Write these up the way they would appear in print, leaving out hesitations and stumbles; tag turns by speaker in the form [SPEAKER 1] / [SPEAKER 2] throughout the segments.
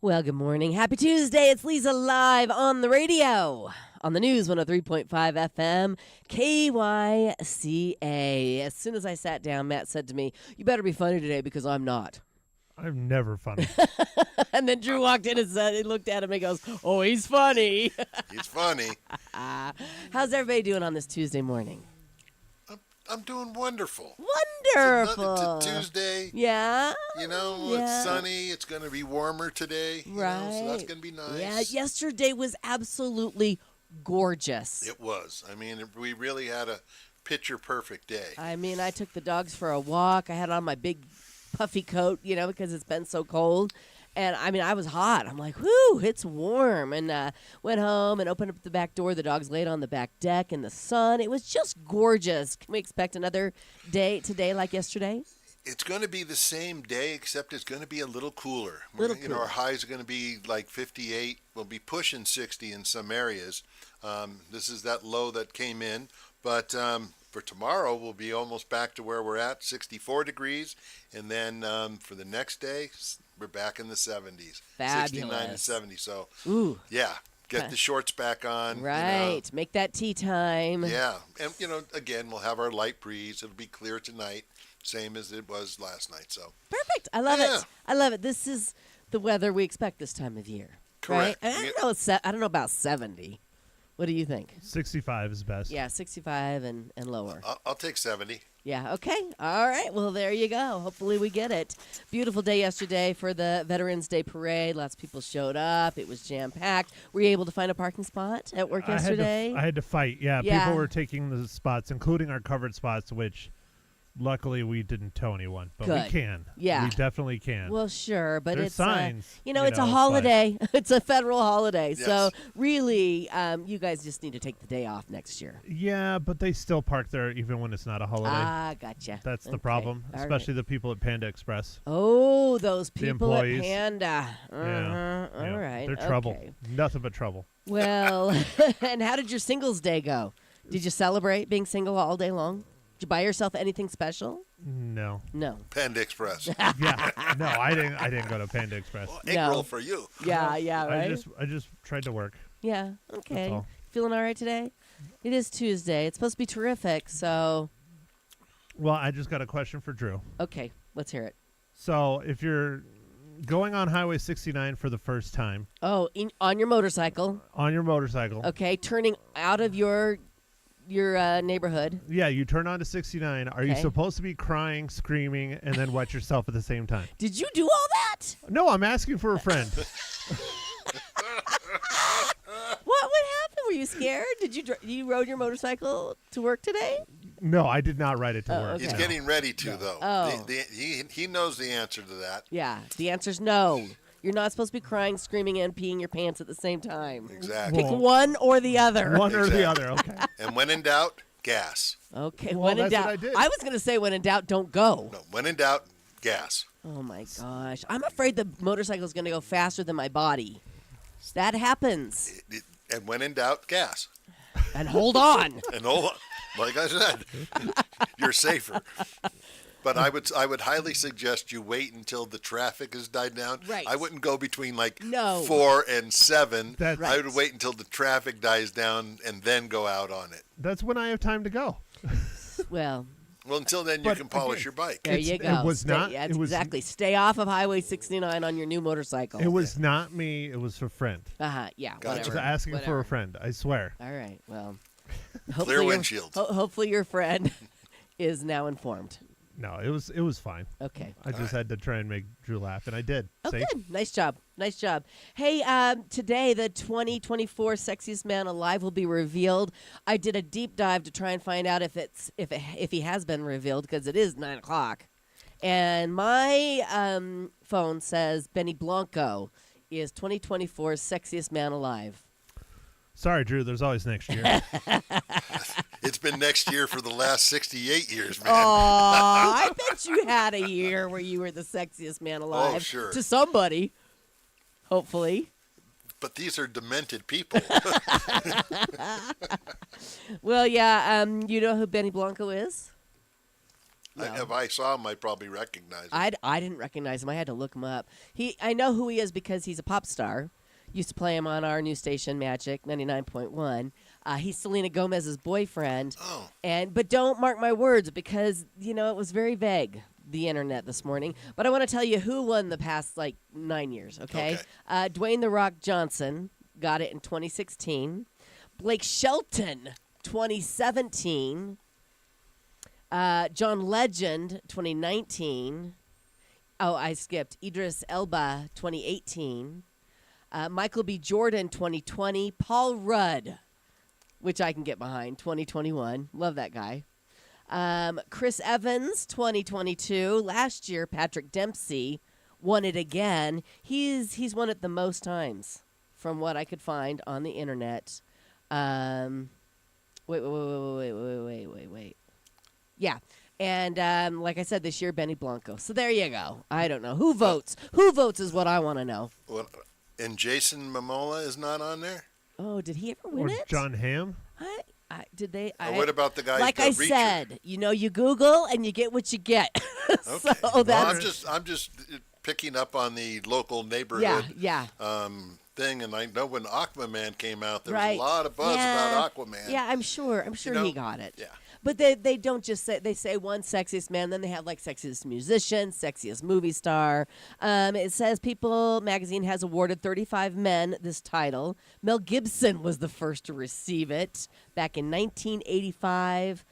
[SPEAKER 1] Well, good morning. Happy Tuesday. It's Leza live on the radio. On the news, 103.5 FM, KYCA. As soon as I sat down, Matt said to me, "You better be funny today because I'm not."
[SPEAKER 2] I'm never funny.
[SPEAKER 1] And then Drew walked in and said, he looked at him and goes, "Oh, he's funny."
[SPEAKER 3] He's funny.
[SPEAKER 1] How's everybody doing on this Tuesday morning?
[SPEAKER 3] I'm doing wonderful.
[SPEAKER 1] Wonderful.
[SPEAKER 3] It's a Tuesday.
[SPEAKER 1] Yeah.
[SPEAKER 3] You know, It's sunny. It's going to be warmer today.
[SPEAKER 1] Right.
[SPEAKER 3] So that's going to be nice.
[SPEAKER 1] Yeah, yesterday was absolutely gorgeous.
[SPEAKER 3] It was. I mean, we really had a picture-perfect day.
[SPEAKER 1] I mean, I took the dogs for a walk. I had on my big puffy coat, because it's been so cold. And, I mean, I was hot. I'm like, whoo, it's warm. And went home and opened up the back door. The dogs laid on the back deck in the sun. It was just gorgeous. Can we expect another day today like yesterday?
[SPEAKER 3] It's going to be the same day, except it's going to be a little cooler.
[SPEAKER 1] Cooler.
[SPEAKER 3] Our highs are going to be like 58. We'll be pushing 60 in some areas. This is that low that came in. But for tomorrow, we'll be almost back to where we're at, 64 degrees. And then for the next day, we're back in the 70s.
[SPEAKER 1] Fabulous.
[SPEAKER 3] 69 and 70. So,
[SPEAKER 1] Ooh.
[SPEAKER 3] Yeah, get the shorts back on.
[SPEAKER 1] Right. Make that tea time.
[SPEAKER 3] Yeah. And, again, we'll have our light breeze. It'll be clear tonight, same as it was last night. So
[SPEAKER 1] perfect. I love it. I love it. This is the weather we expect this time of year.
[SPEAKER 3] Correct.
[SPEAKER 1] Right? I don't know about 70. What do you think?
[SPEAKER 2] 65 is best.
[SPEAKER 1] Yeah, 65 and lower.
[SPEAKER 3] I'll take 70.
[SPEAKER 1] Yeah, okay. All right. Well, there you go. Hopefully we get it. Beautiful day yesterday for the Veterans Day Parade. Lots of people showed up. It was jam-packed. Were you able to find a parking spot at work yesterday?
[SPEAKER 2] I had to fight. Yeah,
[SPEAKER 1] Yeah.
[SPEAKER 2] people were taking the spots, including our covered spots, which Luckily, we didn't tow anyone, but
[SPEAKER 1] Good.
[SPEAKER 2] we can.
[SPEAKER 1] Yeah.
[SPEAKER 2] We definitely can.
[SPEAKER 1] Well, sure, but
[SPEAKER 2] There's
[SPEAKER 1] it's
[SPEAKER 2] signs.
[SPEAKER 1] it's a
[SPEAKER 2] but-
[SPEAKER 1] holiday. It's a federal holiday,
[SPEAKER 3] Yes.
[SPEAKER 1] so really, you guys just need to take the day off next year.
[SPEAKER 2] Yeah, but they still park there even when it's not a holiday.
[SPEAKER 1] Ah, gotcha.
[SPEAKER 2] That's the
[SPEAKER 1] Okay.
[SPEAKER 2] problem,
[SPEAKER 1] All
[SPEAKER 2] especially the people at Panda Express.
[SPEAKER 1] Oh, those people at
[SPEAKER 2] employees.
[SPEAKER 1] Panda.
[SPEAKER 2] Yeah.
[SPEAKER 1] All
[SPEAKER 2] Yeah.
[SPEAKER 1] right.
[SPEAKER 2] They're trouble.
[SPEAKER 1] Okay.
[SPEAKER 2] Nothing but trouble.
[SPEAKER 1] Well, and how did your singles day go? Did you celebrate being single all day long? Did you buy yourself anything special?
[SPEAKER 2] No.
[SPEAKER 1] No.
[SPEAKER 3] Panda Express.
[SPEAKER 2] Yeah. No, I didn't go to Panda Express.
[SPEAKER 3] Well, egg
[SPEAKER 1] No.
[SPEAKER 3] roll for you.
[SPEAKER 1] Yeah, right?
[SPEAKER 2] I just tried to work.
[SPEAKER 1] Yeah, okay.
[SPEAKER 2] That's all.
[SPEAKER 1] Feeling all right today? It is Tuesday. It's supposed to be terrific, so
[SPEAKER 2] Well, I just got a question for Drew.
[SPEAKER 1] okay, let's hear it.
[SPEAKER 2] So, if you're going on Highway 69 for the first time
[SPEAKER 1] Oh, on your motorcycle,
[SPEAKER 2] on your motorcycle,
[SPEAKER 1] okay, turning out of your neighborhood.
[SPEAKER 2] yeah, you turn onto 69. Are you
[SPEAKER 1] Okay.
[SPEAKER 2] supposed to be crying, screaming, and then wet yourself at the same time?
[SPEAKER 1] Did you do all that?
[SPEAKER 2] No, I'm asking for a friend.
[SPEAKER 1] What happened? Were you scared? Did you rode your motorcycle to work today?
[SPEAKER 2] No, I did not ride it to
[SPEAKER 1] Oh,
[SPEAKER 2] work.
[SPEAKER 1] okay.
[SPEAKER 3] He's
[SPEAKER 2] no.
[SPEAKER 3] getting ready to, though.
[SPEAKER 1] Oh.
[SPEAKER 3] He knows the answer to that.
[SPEAKER 1] Yeah, the answer's no. You're not supposed to be crying, screaming, and peeing your pants at the same time.
[SPEAKER 3] Exactly.
[SPEAKER 1] Pick
[SPEAKER 2] Well,
[SPEAKER 1] one or the other.
[SPEAKER 2] One or the
[SPEAKER 3] Exactly.
[SPEAKER 2] other. Okay.
[SPEAKER 3] And when in doubt, gas.
[SPEAKER 1] Okay,
[SPEAKER 2] Well,
[SPEAKER 1] when in
[SPEAKER 2] that's what
[SPEAKER 1] doubt.
[SPEAKER 2] I did.
[SPEAKER 1] was going to say when in doubt, don't go.
[SPEAKER 3] No, when in doubt, gas.
[SPEAKER 1] Oh my gosh. I'm afraid the motorcycle is going to go faster than my body. That happens.
[SPEAKER 3] And when in doubt, gas.
[SPEAKER 1] And hold on.
[SPEAKER 3] And hold on, like I said, you're safer. But I would highly suggest you wait until the traffic has died down.
[SPEAKER 1] Right.
[SPEAKER 3] I wouldn't go between
[SPEAKER 1] No.
[SPEAKER 3] 4 and 7.
[SPEAKER 2] That's-
[SPEAKER 3] I would wait until the traffic dies down and then go out on it.
[SPEAKER 2] That's when I have time to go.
[SPEAKER 1] Well,
[SPEAKER 3] Well, until then you
[SPEAKER 2] But
[SPEAKER 3] can polish
[SPEAKER 2] again,
[SPEAKER 3] your bike.
[SPEAKER 1] there
[SPEAKER 2] It's-
[SPEAKER 1] you go.
[SPEAKER 2] it was not-
[SPEAKER 1] Yeah,
[SPEAKER 2] it was-
[SPEAKER 1] exactly. Stay off of Highway 69 on your new motorcycle.
[SPEAKER 2] It was not me. It was a friend.
[SPEAKER 1] Yeah,
[SPEAKER 3] Gotcha.
[SPEAKER 2] I was
[SPEAKER 1] whatever.
[SPEAKER 2] asking for
[SPEAKER 1] Whatever.
[SPEAKER 2] a friend. I swear.
[SPEAKER 1] All right. Well,
[SPEAKER 3] Clear
[SPEAKER 1] your-
[SPEAKER 3] windshield.
[SPEAKER 1] hopefully your friend is now informed.
[SPEAKER 2] No, it was fine.
[SPEAKER 1] Okay.
[SPEAKER 2] I just had to try and make Drew laugh, and I did.
[SPEAKER 1] Oh,
[SPEAKER 2] See?
[SPEAKER 1] good. Nice job. Nice job. Hey, today the 2024 Sexiest Man Alive will be revealed. I did a deep dive to try and find out if he has been revealed because it is 9:00, and my phone says Benny Blanco is 2024 Sexiest Man Alive.
[SPEAKER 2] Sorry, Drew. There's always next year.
[SPEAKER 3] It's been next year for the last 68 years, man.
[SPEAKER 1] Oh, I bet you had a year where you were the sexiest man alive.
[SPEAKER 3] sure.
[SPEAKER 1] To somebody, hopefully.
[SPEAKER 3] But these are demented people.
[SPEAKER 1] Well, yeah. You know who Benny Blanco is? No.
[SPEAKER 3] If I saw him, I'd probably recognize him.
[SPEAKER 1] I didn't recognize him. I had to look him up. I know who he is because he's a pop star. Used to play him on our new station, Magic 99.1. He's Selena Gomez's boyfriend.
[SPEAKER 3] Oh.
[SPEAKER 1] But don't mark my words because it was very vague, the internet this morning. But I want to tell you who won the past 9 years. Okay. Dwayne the Rock Johnson got it in 2016. Blake Shelton 2017. John Legend 2019. Oh, I skipped. Idris Elba 2018. Michael B. Jordan 2020. Paul Rudd, which I can get behind, 2021. Love that guy. Chris Evans 2022. Last year, Patrick Dempsey won it again. He's won it the most times from what I could find on the internet. Wait. Yeah. And like I said, this year, Benny Blanco. So there you go. I don't know. Who votes? Who votes is what I want to know.
[SPEAKER 3] Well, and Jason Momoa is not on there?
[SPEAKER 1] Oh, did he ever win
[SPEAKER 2] Or
[SPEAKER 1] it?
[SPEAKER 2] John Hamm.
[SPEAKER 1] Did they?
[SPEAKER 3] Or what about the guy?
[SPEAKER 1] Like I said, you Google and you get what you get.
[SPEAKER 3] Okay.
[SPEAKER 1] So
[SPEAKER 3] Well,
[SPEAKER 1] that's
[SPEAKER 3] I'm just picking up on the local neighborhood
[SPEAKER 1] yeah.
[SPEAKER 3] thing, and I know when Aquaman came out, there
[SPEAKER 1] Right.
[SPEAKER 3] was a lot of buzz
[SPEAKER 1] Yeah.
[SPEAKER 3] about Aquaman.
[SPEAKER 1] Yeah, I'm sure
[SPEAKER 3] know,
[SPEAKER 1] he got it.
[SPEAKER 3] yeah.
[SPEAKER 1] But they don't just say, they say one sexiest man, then they have sexiest musician, sexiest movie star. It says People magazine has awarded 35 men this title. Mel Gibson was the first to receive it back in 1985.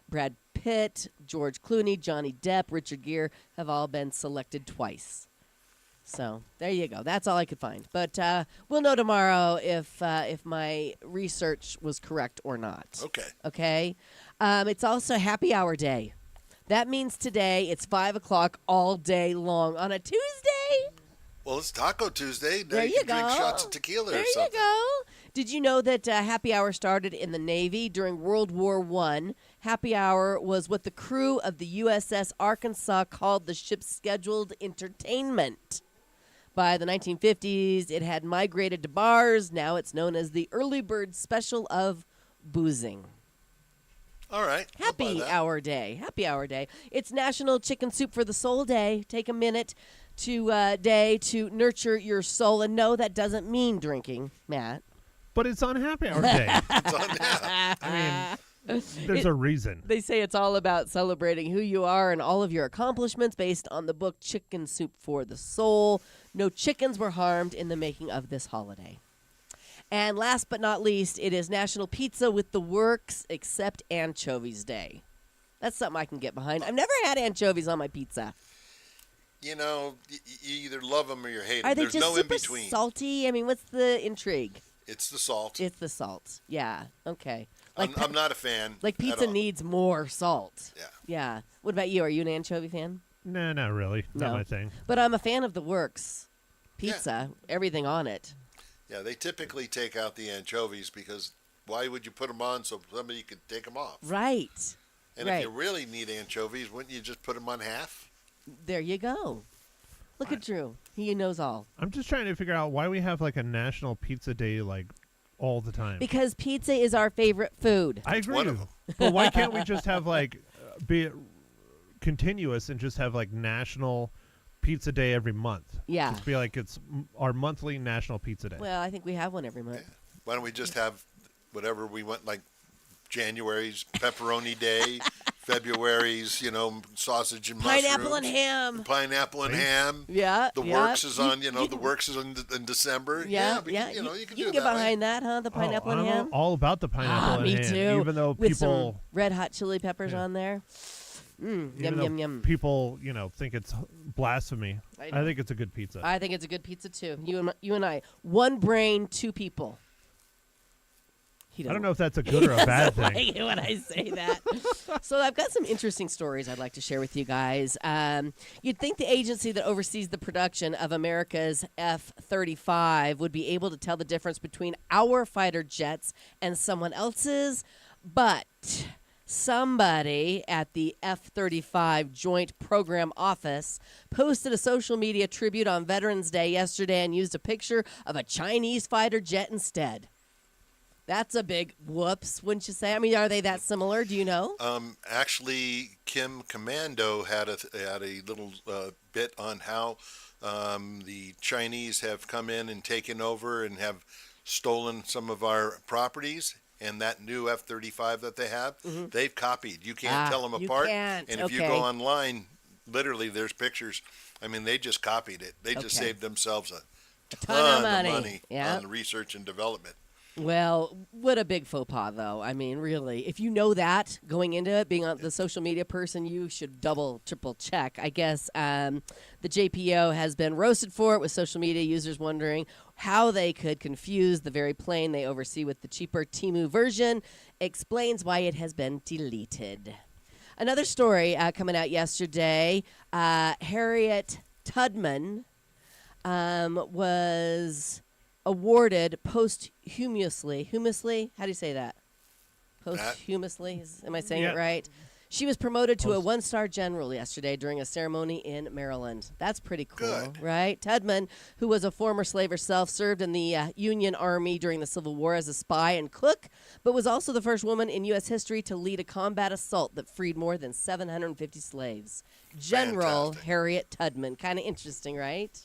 [SPEAKER 1] Brad Pitt, George Clooney, Johnny Depp, Richard Gere have all been selected twice. So there you go. That's all I could find. But we'll know tomorrow if my research was correct or not.
[SPEAKER 3] Okay.
[SPEAKER 1] Okay. It's also Happy Hour Day. That means today it's 5 o'clock all day long on a Tuesday.
[SPEAKER 3] Well, it's Taco Tuesday. Now
[SPEAKER 1] There
[SPEAKER 3] you
[SPEAKER 1] you
[SPEAKER 3] can drink
[SPEAKER 1] go.
[SPEAKER 3] shots of tequila
[SPEAKER 1] There
[SPEAKER 3] or
[SPEAKER 1] you
[SPEAKER 3] something.
[SPEAKER 1] go. Did you know that Happy Hour started in the Navy during World War I? Happy Hour was what the crew of the USS Arkansas called the ship's scheduled entertainment. By the 1950s, it had migrated to bars. Now it's known as the Early Bird Special of Boozing.
[SPEAKER 3] All right. I'll buy
[SPEAKER 1] Happy
[SPEAKER 3] that.
[SPEAKER 1] Hour Day. Happy Hour Day. It's National Chicken Soup for the Soul Day. Take a minute to nurture your soul. And no, that doesn't mean drinking, Matt.
[SPEAKER 2] But it's on Happy Hour Day.
[SPEAKER 3] It's on now.
[SPEAKER 2] I mean, there's a reason.
[SPEAKER 1] They say it's all about celebrating who you are and all of your accomplishments based on the book Chicken Soup for the Soul. No chickens were harmed in the making of this holiday. And last but not least, it is National Pizza with the Works except Anchovies Day. That's something I can get behind. I've never had anchovies on my pizza.
[SPEAKER 3] You know, you either love them or you hate
[SPEAKER 1] Are
[SPEAKER 3] them.
[SPEAKER 1] they
[SPEAKER 3] There's
[SPEAKER 1] just
[SPEAKER 3] no in
[SPEAKER 1] super
[SPEAKER 3] between.
[SPEAKER 1] salty? I mean, what's the intrigue?
[SPEAKER 3] It's the salt.
[SPEAKER 1] It's the salt. Yeah. Okay.
[SPEAKER 3] I'm not a fan.
[SPEAKER 1] Like
[SPEAKER 3] at
[SPEAKER 1] pizza
[SPEAKER 3] all.
[SPEAKER 1] needs more salt.
[SPEAKER 3] Yeah.
[SPEAKER 1] Yeah. What about you? Are you an anchovy fan?
[SPEAKER 2] Nah, not really.
[SPEAKER 1] No.
[SPEAKER 2] Not my thing.
[SPEAKER 1] But I'm a fan of the Works pizza. Everything on it.
[SPEAKER 3] Yeah, they typically take out the anchovies because why would you put them on so somebody could take them off?
[SPEAKER 1] Right.
[SPEAKER 3] And
[SPEAKER 1] right.
[SPEAKER 3] if you really need anchovies, wouldn't you just put them on half?
[SPEAKER 1] There you go. Look at Drew. He knows all.
[SPEAKER 2] I'm just trying to figure out why we have like a National Pizza Day like all the time.
[SPEAKER 1] Because pizza is our favorite food.
[SPEAKER 2] I agree.
[SPEAKER 3] one of 'em.
[SPEAKER 2] But why can't we just have like be it continuous and just have like National Pizza Day every month?
[SPEAKER 1] Yeah.
[SPEAKER 2] Just be like it's our monthly National Pizza Day.
[SPEAKER 1] Well, I think we have one every month.
[SPEAKER 3] Why don't we just have whatever we want, like January's pepperoni day, February's, sausage and
[SPEAKER 1] Pineapple and
[SPEAKER 3] mushrooms,
[SPEAKER 1] ham.
[SPEAKER 3] pineapple and ham.
[SPEAKER 1] Yeah.
[SPEAKER 3] The
[SPEAKER 1] yeah.
[SPEAKER 3] works is on, the works is in December.
[SPEAKER 1] Yeah,
[SPEAKER 3] but
[SPEAKER 1] yeah.
[SPEAKER 3] you can do
[SPEAKER 1] get
[SPEAKER 3] it that way.
[SPEAKER 1] behind that, huh? The pineapple and
[SPEAKER 2] I'm
[SPEAKER 1] ham.
[SPEAKER 2] all about the pineapple and
[SPEAKER 1] me
[SPEAKER 2] ham.
[SPEAKER 1] too.
[SPEAKER 2] Even though
[SPEAKER 1] With
[SPEAKER 2] people,
[SPEAKER 1] some red hot chili peppers
[SPEAKER 2] Yeah.
[SPEAKER 1] on there.
[SPEAKER 2] even
[SPEAKER 1] Yum
[SPEAKER 2] though
[SPEAKER 1] yum yum.
[SPEAKER 2] people, think it's blasphemy.
[SPEAKER 1] I
[SPEAKER 2] I
[SPEAKER 1] know.
[SPEAKER 2] think it's a good pizza.
[SPEAKER 1] I think it's a good pizza too. You and I, one brain, two people. He
[SPEAKER 2] I don't
[SPEAKER 1] doesn't-
[SPEAKER 2] know if that's a good or a bad
[SPEAKER 1] I
[SPEAKER 2] thing.
[SPEAKER 1] like it when I say that. So I've got some interesting stories I'd like to share with you guys. You'd think the agency that oversees the production of America's F-35 would be able to tell the difference between our fighter jets and someone else's, but somebody at the F-35 Joint Program Office posted a social media tribute on Veterans Day yesterday and used a picture of a Chinese fighter jet instead. That's a big whoops, wouldn't you say? I mean, are they that similar? Do you know?
[SPEAKER 3] Actually, Kim Commando had a little bit on how the Chinese have come in and taken over and have stolen some of our properties. And that new F-35 that they have, they've copied. You can't tell them
[SPEAKER 1] you
[SPEAKER 3] apart.
[SPEAKER 1] can't.
[SPEAKER 3] And if you
[SPEAKER 1] Okay.
[SPEAKER 3] go online, literally, there's pictures. I mean, they just copied it. They just
[SPEAKER 1] Okay.
[SPEAKER 3] saved themselves a
[SPEAKER 1] ton of
[SPEAKER 3] of
[SPEAKER 1] money.
[SPEAKER 3] money
[SPEAKER 1] Yeah.
[SPEAKER 3] on research and development.
[SPEAKER 1] Well, what a big faux pas, though. I mean, really, if you know that going into it, being on the social media person, you should double, triple check. I guess the JPO has been roasted for it, with social media users wondering how they could confuse the very plane they oversee with the cheaper Temu version. Explains why it has been deleted. Another story coming out yesterday, Harriet Tubman was awarded posthumously. How do you say that? Posthumously? Am I saying
[SPEAKER 2] Yeah.
[SPEAKER 1] it right? She was promoted to a one-star general yesterday during a ceremony in Maryland. That's pretty cool,
[SPEAKER 3] Good.
[SPEAKER 1] right? Tubman, who was a former slave herself, served in the Union Army during the Civil War as a spy and cook, but was also the first woman in U.S. history to lead a combat assault that freed more than 750 slaves. General
[SPEAKER 3] Fantastic.
[SPEAKER 1] Harriet Tubman. Kind of interesting, right?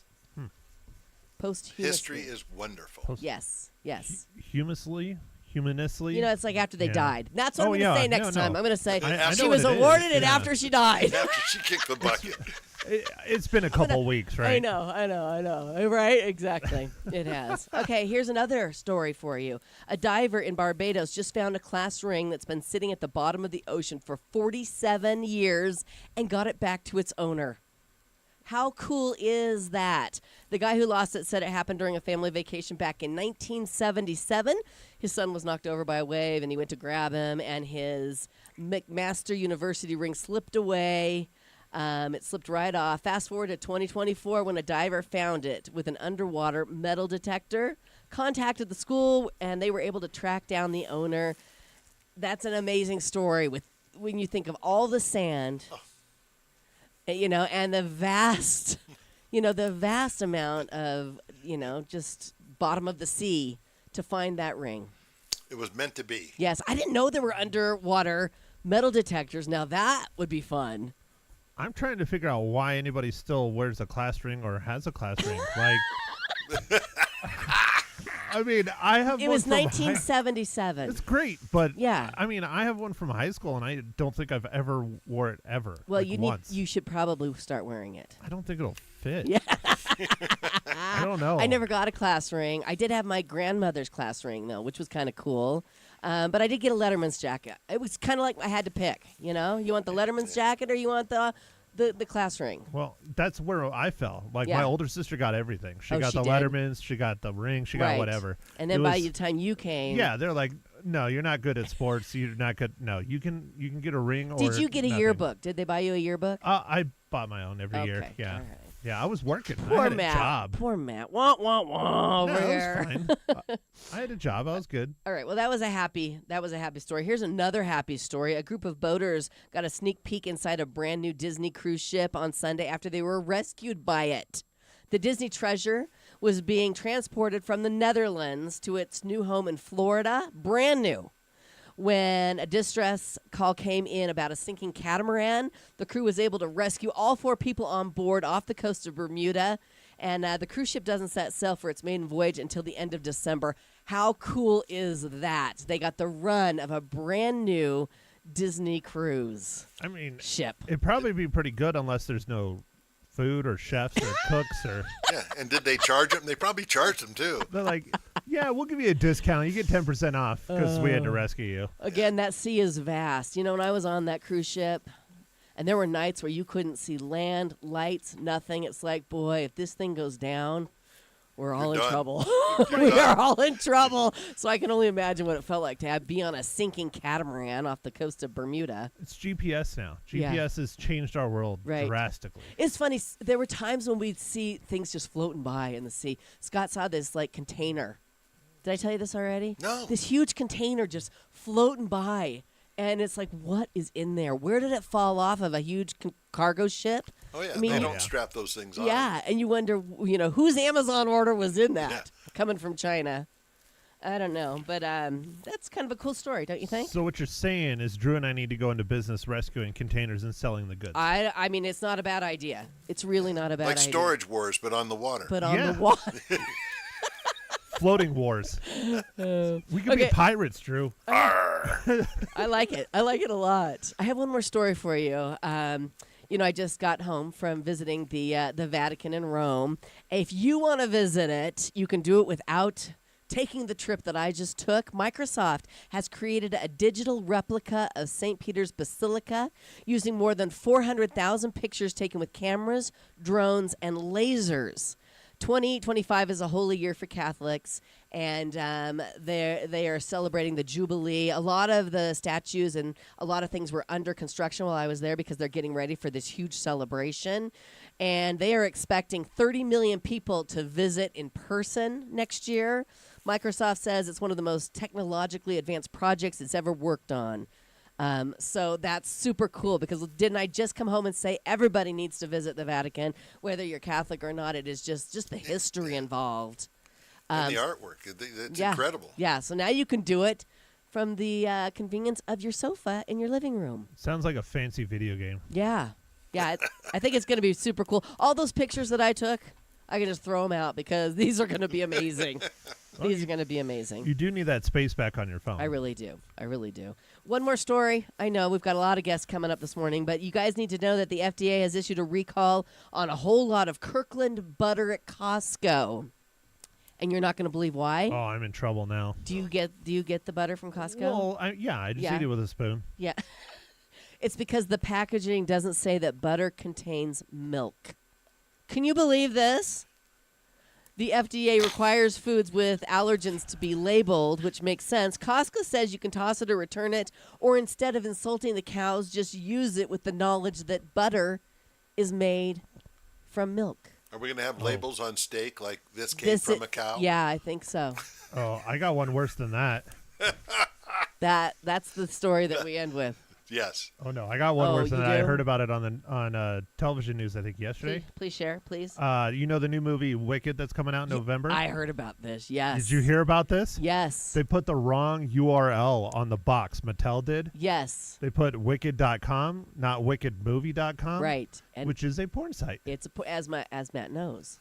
[SPEAKER 1] Posthumously.
[SPEAKER 3] History is wonderful.
[SPEAKER 1] Yes, yes.
[SPEAKER 2] Humanously?
[SPEAKER 1] It's like after they
[SPEAKER 2] Yeah.
[SPEAKER 1] died. That's what
[SPEAKER 2] Oh,
[SPEAKER 1] I'm going to
[SPEAKER 2] yeah.
[SPEAKER 1] say next
[SPEAKER 2] No,
[SPEAKER 1] time.
[SPEAKER 2] no.
[SPEAKER 1] I'm going to say
[SPEAKER 2] I
[SPEAKER 1] she
[SPEAKER 2] know
[SPEAKER 1] was
[SPEAKER 2] what it is.
[SPEAKER 1] awarded it
[SPEAKER 2] Yeah.
[SPEAKER 1] after she died.
[SPEAKER 3] After she kicked the bucket.
[SPEAKER 2] It's been a couple weeks, right?
[SPEAKER 1] I know. Right? Exactly. It has. Okay, here's another story for you. A diver in Barbados just found a class ring that's been sitting at the bottom of the ocean for 47 years and got it back to its owner. How cool is that? The guy who lost it said it happened during a family vacation back in 1977. His son was knocked over by a wave, and he went to grab him, and his McMaster University ring slipped away. It slipped right off. Fast forward to 2024 when a diver found it with an underwater metal detector, contacted the school, and they were able to track down the owner. That's an amazing story when you think of all the sand, and the vast, the vast amount of, just bottom of the sea to find that ring.
[SPEAKER 3] It was meant to be.
[SPEAKER 1] Yes, I didn't know there were underwater metal detectors. Now that would be fun.
[SPEAKER 2] I'm trying to figure out why anybody still wears a class ring or has a class ring. Like, I mean, I have.
[SPEAKER 1] It was 1977.
[SPEAKER 2] It's great, but
[SPEAKER 1] yeah.
[SPEAKER 2] I mean, I have one from high school, and I don't think I've ever wore it ever.
[SPEAKER 1] Well,
[SPEAKER 2] like
[SPEAKER 1] you should probably start wearing it.
[SPEAKER 2] I don't think it'll fit.
[SPEAKER 1] Yeah.
[SPEAKER 2] I don't know.
[SPEAKER 1] I never got a class ring. I did have my grandmother's class ring though, which was kind of cool. But I did get a Letterman's jacket. It was kind of like I had to pick. You want the Letterman's jacket or you want the class ring.
[SPEAKER 2] Well, that's where I fell. Like my older sister got everything. She got the
[SPEAKER 1] did?
[SPEAKER 2] Lettermans. She got the ring. She got whatever.
[SPEAKER 1] And then by the time you came,
[SPEAKER 2] yeah, they're like, no, you're not good at sports. You're not good. No, you can get a ring. Or
[SPEAKER 1] did you get a
[SPEAKER 2] nothing.
[SPEAKER 1] yearbook? Did they buy you a yearbook?
[SPEAKER 2] I bought my own every year. Yeah.
[SPEAKER 1] All right.
[SPEAKER 2] Yeah, I was working.
[SPEAKER 1] Poor
[SPEAKER 2] I had
[SPEAKER 1] Matt.
[SPEAKER 2] a job.
[SPEAKER 1] Poor Matt. Wah, wah, wah over
[SPEAKER 2] No, it
[SPEAKER 1] here.
[SPEAKER 2] was fine. I had a job. I was good.
[SPEAKER 1] All right. Well, that was a happy story. Here's another happy story. A group of boaters got a sneak peek inside a brand new Disney cruise ship on Sunday after they were rescued by it. The Disney Treasure was being transported from the Netherlands to its new home in Florida, brand new. When a distress call came in about a sinking catamaran, the crew was able to rescue all 4 people on board off the coast of Bermuda. And the cruise ship doesn't set sail for its maiden voyage until the end of December. How cool is that? They got the run of a brand new Disney cruise ship.
[SPEAKER 2] It'd probably be pretty good unless there's no food or chefs or cooks or.
[SPEAKER 3] Yeah, and did they charge them? They probably charged them too.
[SPEAKER 2] They're like, yeah, we'll give you a discount. You get 10% off because we had to rescue you.
[SPEAKER 1] Again, that sea is vast. When I was on that cruise ship, and there were nights where you couldn't see land, lights, nothing. It's like, boy, if this thing goes down, we're all in trouble. We are all in trouble. So I can only imagine what it felt like to be on a sinking catamaran off the coast of Bermuda.
[SPEAKER 2] It's GPS now. GPS has changed our world drastically.
[SPEAKER 1] It's funny. There were times when we'd see things just floating by in the sea. Scott saw this container. Did I tell you this already?
[SPEAKER 3] No.
[SPEAKER 1] This huge container just floating by. And it's like, what is in there? Where did it fall off of a huge cargo ship?
[SPEAKER 3] Oh, yeah.
[SPEAKER 1] I mean,
[SPEAKER 3] they don't strap those things on.
[SPEAKER 1] Yeah, and you wonder, whose Amazon order was in that coming from China? I don't know, but that's kind of a cool story, don't you think?
[SPEAKER 2] So what you're saying is Drew and I need to go into business rescuing containers and selling the goods.
[SPEAKER 1] I mean, it's not a bad idea. It's really not a bad idea.
[SPEAKER 3] Like Storage Wars, but on the water.
[SPEAKER 1] But on the water.
[SPEAKER 2] Floating wars. We could be pirates, Drew.
[SPEAKER 1] I like it. I like it a lot. I have one more story for you. I just got home from visiting the Vatican in Rome. If you want to visit it, you can do it without taking the trip that I just took. Microsoft has created a digital replica of St. Peter's Basilica using more than 400,000 pictures taken with cameras, drones, and lasers. 2025 is a holy year for Catholics, and they are celebrating the Jubilee. A lot of the statues and a lot of things were under construction while I was there because they're getting ready for this huge celebration. And they are expecting 30 million people to visit in person next year. Microsoft says it's one of the most technologically advanced projects it's ever worked on. So that's super cool because didn't I just come home and say everybody needs to visit the Vatican, whether you're Catholic or not? It is just the history involved.
[SPEAKER 3] And the artwork. It's incredible.
[SPEAKER 1] Yeah, so now you can do it from the convenience of your sofa in your living room.
[SPEAKER 2] Sounds like a fancy video game.
[SPEAKER 1] Yeah. I think it's going to be super cool. All those pictures that I took, I can just throw them out because these are going to be amazing. These are going to be amazing.
[SPEAKER 2] You do need that space back on your phone.
[SPEAKER 1] I really do. One more story. I know we've got a lot of guests coming up this morning, but you guys need to know that the FDA has issued a recall on a whole lot of Kirkland butter at Costco. And you're not going to believe why.
[SPEAKER 2] Oh, I'm in trouble now.
[SPEAKER 1] Do you get the butter from Costco?
[SPEAKER 2] Well, I just eat it with a spoon.
[SPEAKER 1] Yeah. It's because the packaging doesn't say that butter contains milk. Can you believe this? The FDA requires foods with allergens to be labeled, which makes sense. Costco says you can toss it or return it, or instead of insulting the cows, just use it with the knowledge that butter is made from milk.
[SPEAKER 3] Are we going to have labels on steak like this came from a cow?
[SPEAKER 1] Yeah, I think so.
[SPEAKER 2] Oh, I got one worse than that.
[SPEAKER 1] That's the story that we end with.
[SPEAKER 3] Yes.
[SPEAKER 2] Oh no, I got one worse than
[SPEAKER 1] you
[SPEAKER 2] that. I
[SPEAKER 1] do?
[SPEAKER 2] heard about it on television news, I think yesterday.
[SPEAKER 1] Please share, please.
[SPEAKER 2] You know the new movie Wicked that's coming out in November?
[SPEAKER 1] I heard about this. Yes.
[SPEAKER 2] Did you hear about this?
[SPEAKER 1] Yes.
[SPEAKER 2] They put the wrong URL on the box. Mattel did.
[SPEAKER 1] Yes.
[SPEAKER 2] They put wicked.com, not wickedmovie.com.
[SPEAKER 1] Right. And
[SPEAKER 2] which is a porn site.
[SPEAKER 1] it's as Matt knows.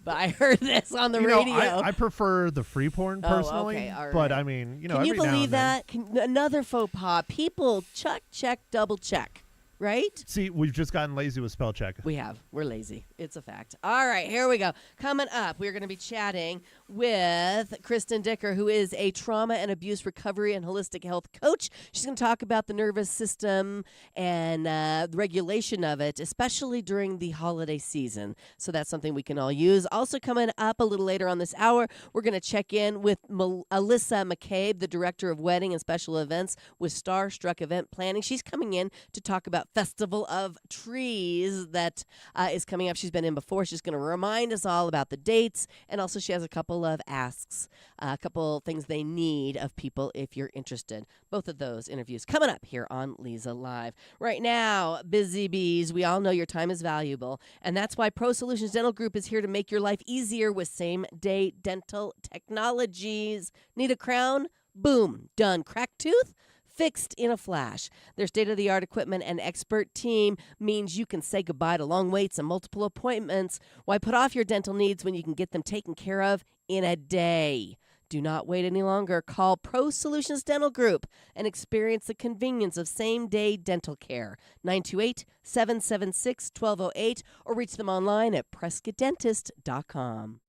[SPEAKER 1] But I heard this on the
[SPEAKER 2] You know,
[SPEAKER 1] radio.
[SPEAKER 2] I prefer the free porn personally.
[SPEAKER 1] okay, all
[SPEAKER 2] But
[SPEAKER 1] right.
[SPEAKER 2] I mean,
[SPEAKER 1] Can
[SPEAKER 2] every
[SPEAKER 1] you
[SPEAKER 2] now
[SPEAKER 1] believe
[SPEAKER 2] and then.
[SPEAKER 1] that? Another faux pas. People check, double check. Right?
[SPEAKER 2] See, we've just gotten lazy with spell check.
[SPEAKER 1] We have. We're lazy. It's a fact. All right, here we go. Coming up, we're going to be chatting with Kristen Dicker, who is a trauma and abuse recovery and holistic health coach. She's going to talk about the nervous system and the regulation of it, especially during the holiday season. So that's something we can all use. Also coming up a little later on this hour, we're going to check in with Alyssa McCabe, the director of wedding and special events with Starstruck Event Planning. She's coming in to talk about Festival of Trees that is coming up. She's been in before. She's going to remind us all about the dates, and also she has a couple of asks, a couple things they need of people if you're interested. Both of those interviews coming up here on Leza Live. Right now, busy bees, we all know your time is valuable, and that's why Pro Solutions Dental Group is here to make your life easier with same-day dental technologies. Need a crown? Boom, done. Cracked tooth? Fixed in a flash. Their state-of-the-art equipment and expert team means you can say goodbye to long waits and multiple appointments. Why put off your dental needs when you can get them taken care of in a day? Do not wait any longer. Call Pro Solutions Dental Group and experience the convenience of same-day dental care. 928-776-1208 or reach them online at PrescottDentist.com.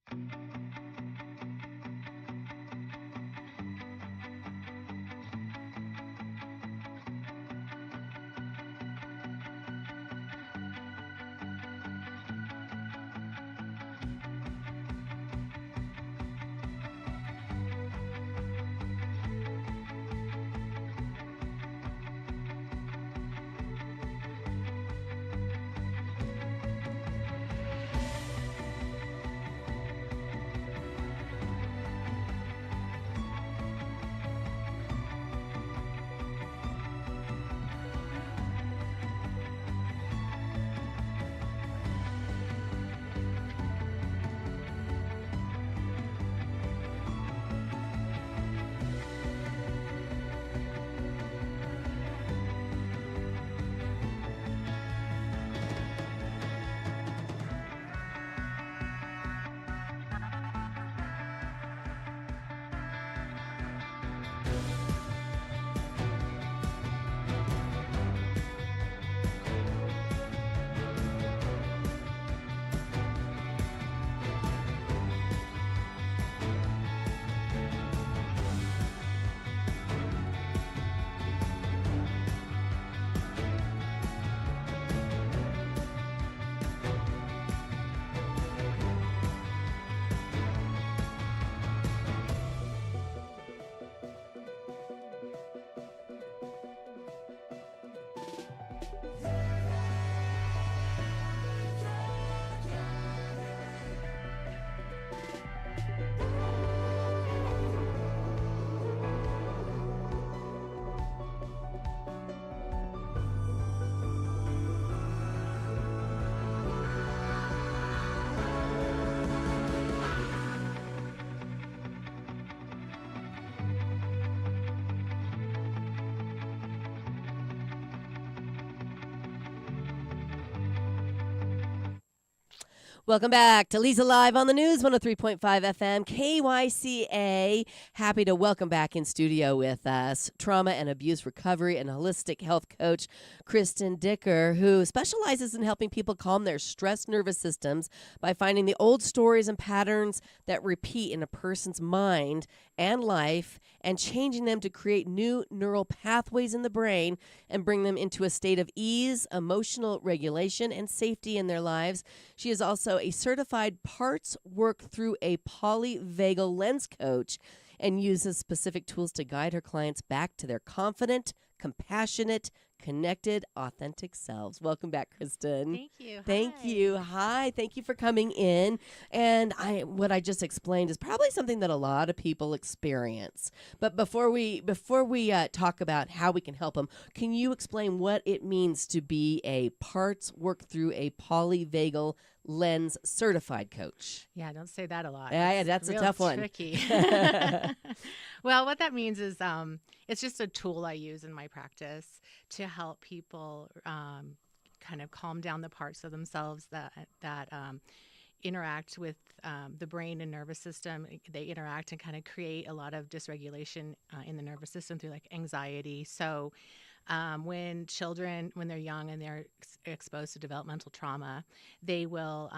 [SPEAKER 1] Welcome back to Leza Live on the News, 103.5 FM, KYCA. Happy to welcome back in studio with us trauma and abuse recovery and holistic health coach Kristen Dicker, who specializes in helping people calm their stressed nervous systems by finding the old stories and patterns that repeat in a person's mind and life and changing them to create new neural pathways in the brain and bring them into a state of ease, emotional regulation, and safety in their lives. She is also also a certified parts work through a polyvagal lens coach and uses specific tools to guide her clients back to their confident, compassionate, connected, authentic selves. Welcome back, Kristen.
[SPEAKER 4] Thank you.
[SPEAKER 1] Thank
[SPEAKER 4] Hi.
[SPEAKER 1] you. Hi. Thank you for coming in. And what I just explained is probably something that a lot of people experience. But before we talk about how we can help them, can you explain what it means to be a parts work through a polyvagal lens certified coach?
[SPEAKER 4] Yeah, don't say that a lot.
[SPEAKER 1] Yeah,
[SPEAKER 4] It's
[SPEAKER 1] that's a
[SPEAKER 4] real
[SPEAKER 1] tough one.
[SPEAKER 4] Tricky. Well, what that means is it's just a tool I use in my practice to help people kind of calm down the parts of themselves that interact with the brain and nervous system. They interact and kind of create a lot of dysregulation in the nervous system through like anxiety. So when children, when they're young and they're exposed to developmental trauma, they will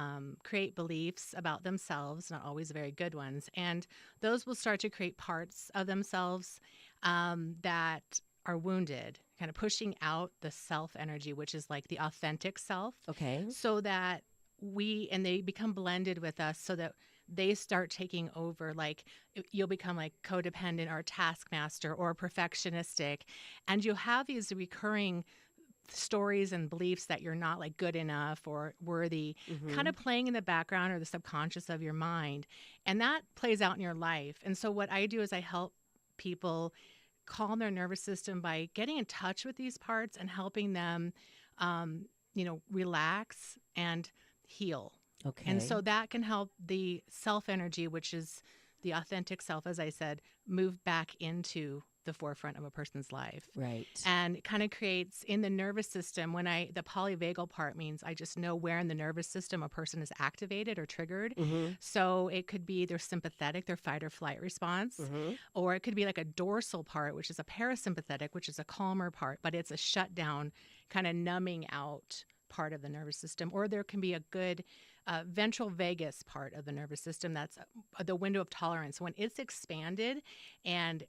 [SPEAKER 4] create beliefs about themselves, not always very good ones. And those will start to create parts of themselves that are wounded, kind of pushing out the self energy, which is like the authentic self.
[SPEAKER 1] Okay.
[SPEAKER 4] So that they become blended with us so that they start taking over. Like you'll become like codependent or taskmaster or perfectionistic, and you'll have these recurring stories and beliefs that you're not like good enough or worthy, kind of playing in the background or the subconscious of your mind, and that plays out in your life. And so what I do is I help people calm their nervous system by getting in touch with these parts and helping them relax and heal.
[SPEAKER 1] Okay.
[SPEAKER 4] And so that can help the self energy, which is the authentic self, as I said, move back into the forefront of a person's life.
[SPEAKER 1] Right.
[SPEAKER 4] And it kind of creates in the nervous system, the polyvagal part means I just know where in the nervous system a person is activated or triggered. So it could be their sympathetic, their fight or flight response, or it could be like a dorsal part, which is a parasympathetic, which is a calmer part, but it's a shutdown, kind of numbing out part of the nervous system. Or there can be a good ventral vagus part of the nervous system. That's the window of tolerance. When it's expanded and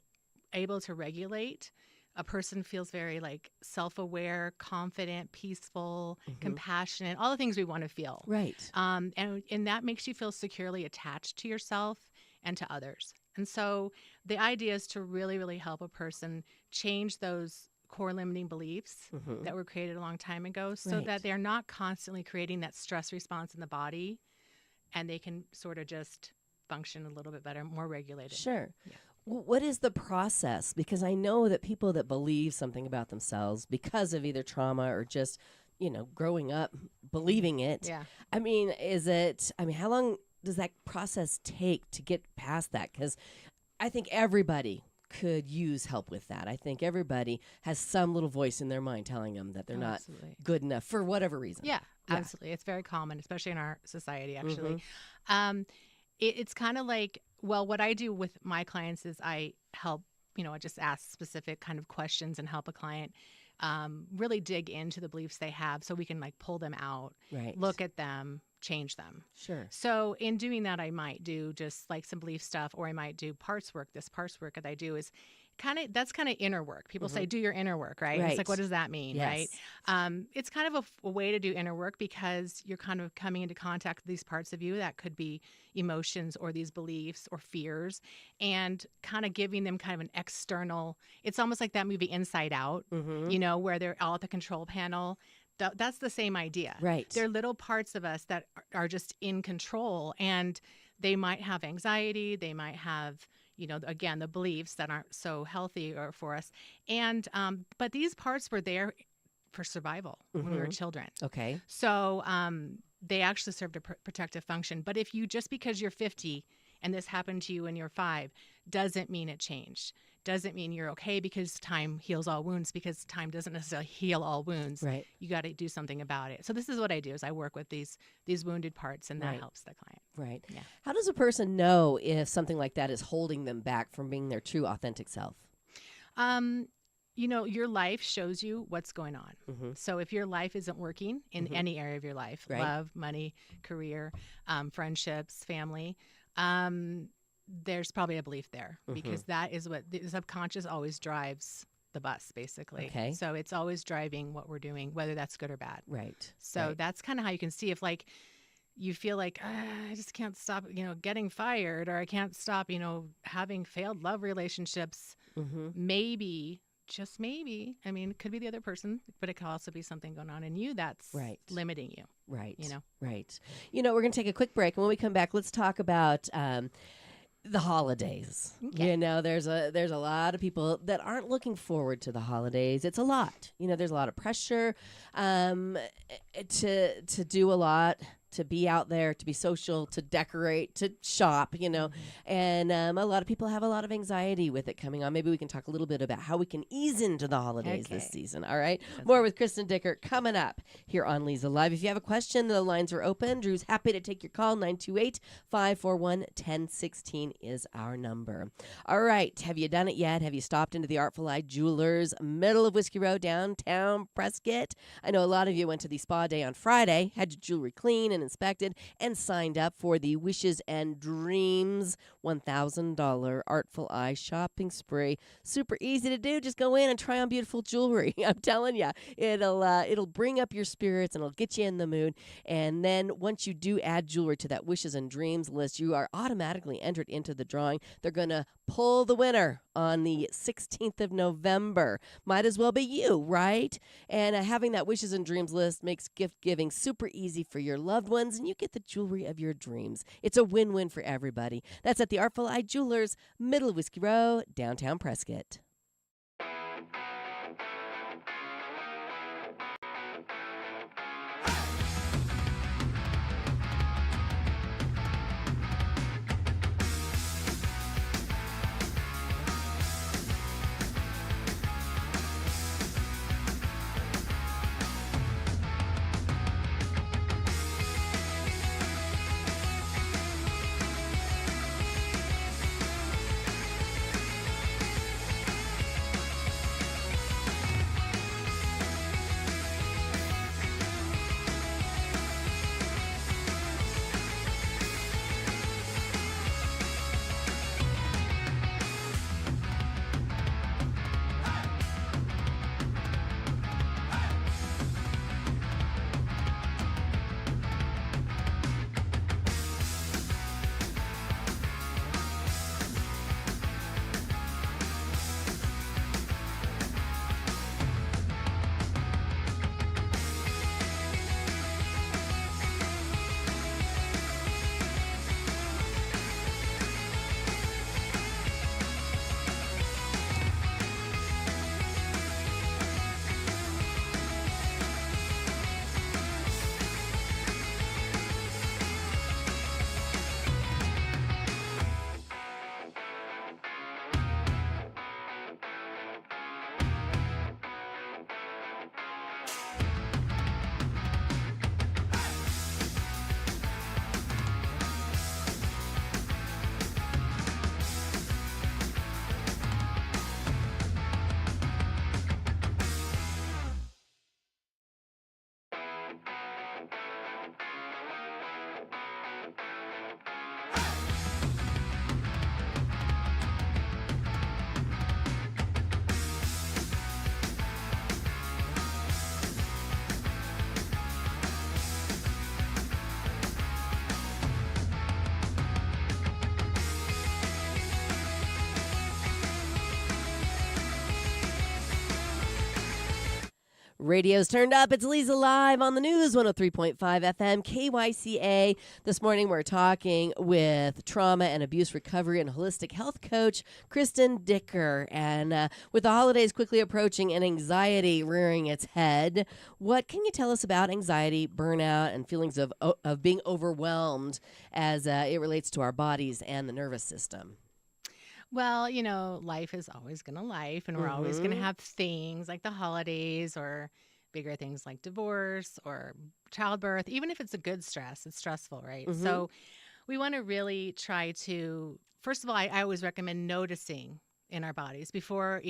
[SPEAKER 4] able to regulate, a person feels very like self-aware, confident, peaceful, compassionate, all the things we want to feel.
[SPEAKER 1] Right.
[SPEAKER 4] And that makes you feel securely attached to yourself and to others. And so the idea is to really, really help a person change those core limiting beliefs that were created a long time ago so
[SPEAKER 1] Right.
[SPEAKER 4] that they're not constantly creating that stress response in the body, and they can sort of just function a little bit better, more regulated.
[SPEAKER 1] Sure.
[SPEAKER 4] Yeah.
[SPEAKER 1] What is the process? Because I know that people that believe something about themselves because of either trauma or just, growing up believing it.
[SPEAKER 4] Yeah.
[SPEAKER 1] How long does that process take to get past that? Because I think everybody could use help with that. I think everybody has some little voice in their mind telling them that they're not
[SPEAKER 4] Absolutely.
[SPEAKER 1] good enough for whatever reason.
[SPEAKER 4] Yeah,
[SPEAKER 1] Yeah.
[SPEAKER 4] absolutely. It's very common, especially in our society, actually. It's kind of like, well, what I do with my clients is I help, I just ask specific kind of questions and help a client really dig into the beliefs they have so we can like pull them out,
[SPEAKER 1] Right.
[SPEAKER 4] look at them, change them.
[SPEAKER 1] Sure.
[SPEAKER 4] So in doing that, I might do just like some belief stuff, or I might do parts work. This parts work that I do is that's kind of inner work. People say, do your inner work, right?
[SPEAKER 1] Right.
[SPEAKER 4] It's like, what does that mean,
[SPEAKER 1] Yes.
[SPEAKER 4] right? It's kind of a way to do inner work because you're kind of coming into contact with these parts of you that could be emotions or these beliefs or fears, and kind of giving them kind of an external, it's almost like that movie Inside Out, where they're all at the control panel. That's the same idea.
[SPEAKER 1] Right.
[SPEAKER 4] They're little parts of us that are just in control, and they might have anxiety. They might have, again, the beliefs that aren't so healthy or for us. And but these parts were there for survival when we were children.
[SPEAKER 1] Okay.
[SPEAKER 4] So they actually served a protective function. But if you, just because you're 50 and this happened to you when you're 5, doesn't mean it changed. Doesn't mean you're okay, because time heals all wounds, because time doesn't necessarily heal all wounds.
[SPEAKER 1] Right.
[SPEAKER 4] You got to do something about it. So this is what I do, is I work with these wounded parts, and that
[SPEAKER 1] Right.
[SPEAKER 4] helps the client.
[SPEAKER 1] Right.
[SPEAKER 4] Yeah.
[SPEAKER 1] How does a person know if something like that is holding them back from being their true authentic self?
[SPEAKER 4] Your life shows you what's going on. So if your life isn't working in any area of your life,
[SPEAKER 1] Right.
[SPEAKER 4] love, money, career, friendships, family, there's probably a belief there, because that is what the subconscious always drives the bus, basically.
[SPEAKER 1] Okay.
[SPEAKER 4] So it's always driving what we're doing, whether that's good or bad.
[SPEAKER 1] Right.
[SPEAKER 4] So
[SPEAKER 1] Right.
[SPEAKER 4] that's kind of how you can see if, like, you feel like I just can't stop, getting fired, or I can't stop, having failed love relationships.
[SPEAKER 1] Mm-hmm.
[SPEAKER 4] Maybe, just maybe. I mean, it could be the other person, but it could also be something going on in you that's
[SPEAKER 1] Right.
[SPEAKER 4] limiting you.
[SPEAKER 1] Right.
[SPEAKER 4] You know?
[SPEAKER 1] Right. We're going to take a quick break. And when we come back, let's talk about the holidays.
[SPEAKER 4] Okay.
[SPEAKER 1] There's a lot of people that aren't looking forward to the holidays. It's a lot. There's a lot of pressure to do a lot, to be out there, to be social, to decorate, to shop, and a lot of people have a lot of anxiety with it coming on. Maybe we can talk a little bit about how we can ease into the holidays this
[SPEAKER 4] Okay.
[SPEAKER 1] season. All right. More with Kristen Dicker coming up here on Leza Live. If you have a question, the lines are open. Drew's happy to take your call. 928-541-1016 is our number. All right. Have you done it yet? Have you stopped into the Artful Eye Jewelers, middle of Whiskey Row, downtown Prescott? I know a lot of you went to the spa day on Friday, had your jewelry clean and inspected, and signed up for the Wishes and Dreams $1,000 Artful Eye shopping spree. Super easy to do. Just go in and try on beautiful jewelry. I'm telling you, it'll bring up your spirits and it'll get you in the mood. And then once you do add jewelry to that Wishes and Dreams list, you are automatically entered into the drawing. They're going to pull the winner on the 16th of November. Might as well be you, right? And having that Wishes and Dreams list makes gift giving super easy for your loved ones, and you get the jewelry of your dreams. It's a win-win for everybody. That's at the Artful Eye Jewelers, middle of Whiskey Row, downtown Prescott. Radio's turned up. It's Leza Live on the news, 103.5 FM, KYCA. This morning we're talking with trauma and abuse recovery and holistic health coach Kristen Dicker. And with the holidays quickly approaching and anxiety rearing its head, what can you tell us about anxiety, burnout, and feelings of being overwhelmed as it relates to our bodies and the nervous system?
[SPEAKER 4] Well, life is always going to life, and we're always going to have things like the holidays or bigger things like divorce or childbirth. Even if it's a good stress, it's stressful, right? So we want to really try to, first of all, I always recommend noticing in our bodies before,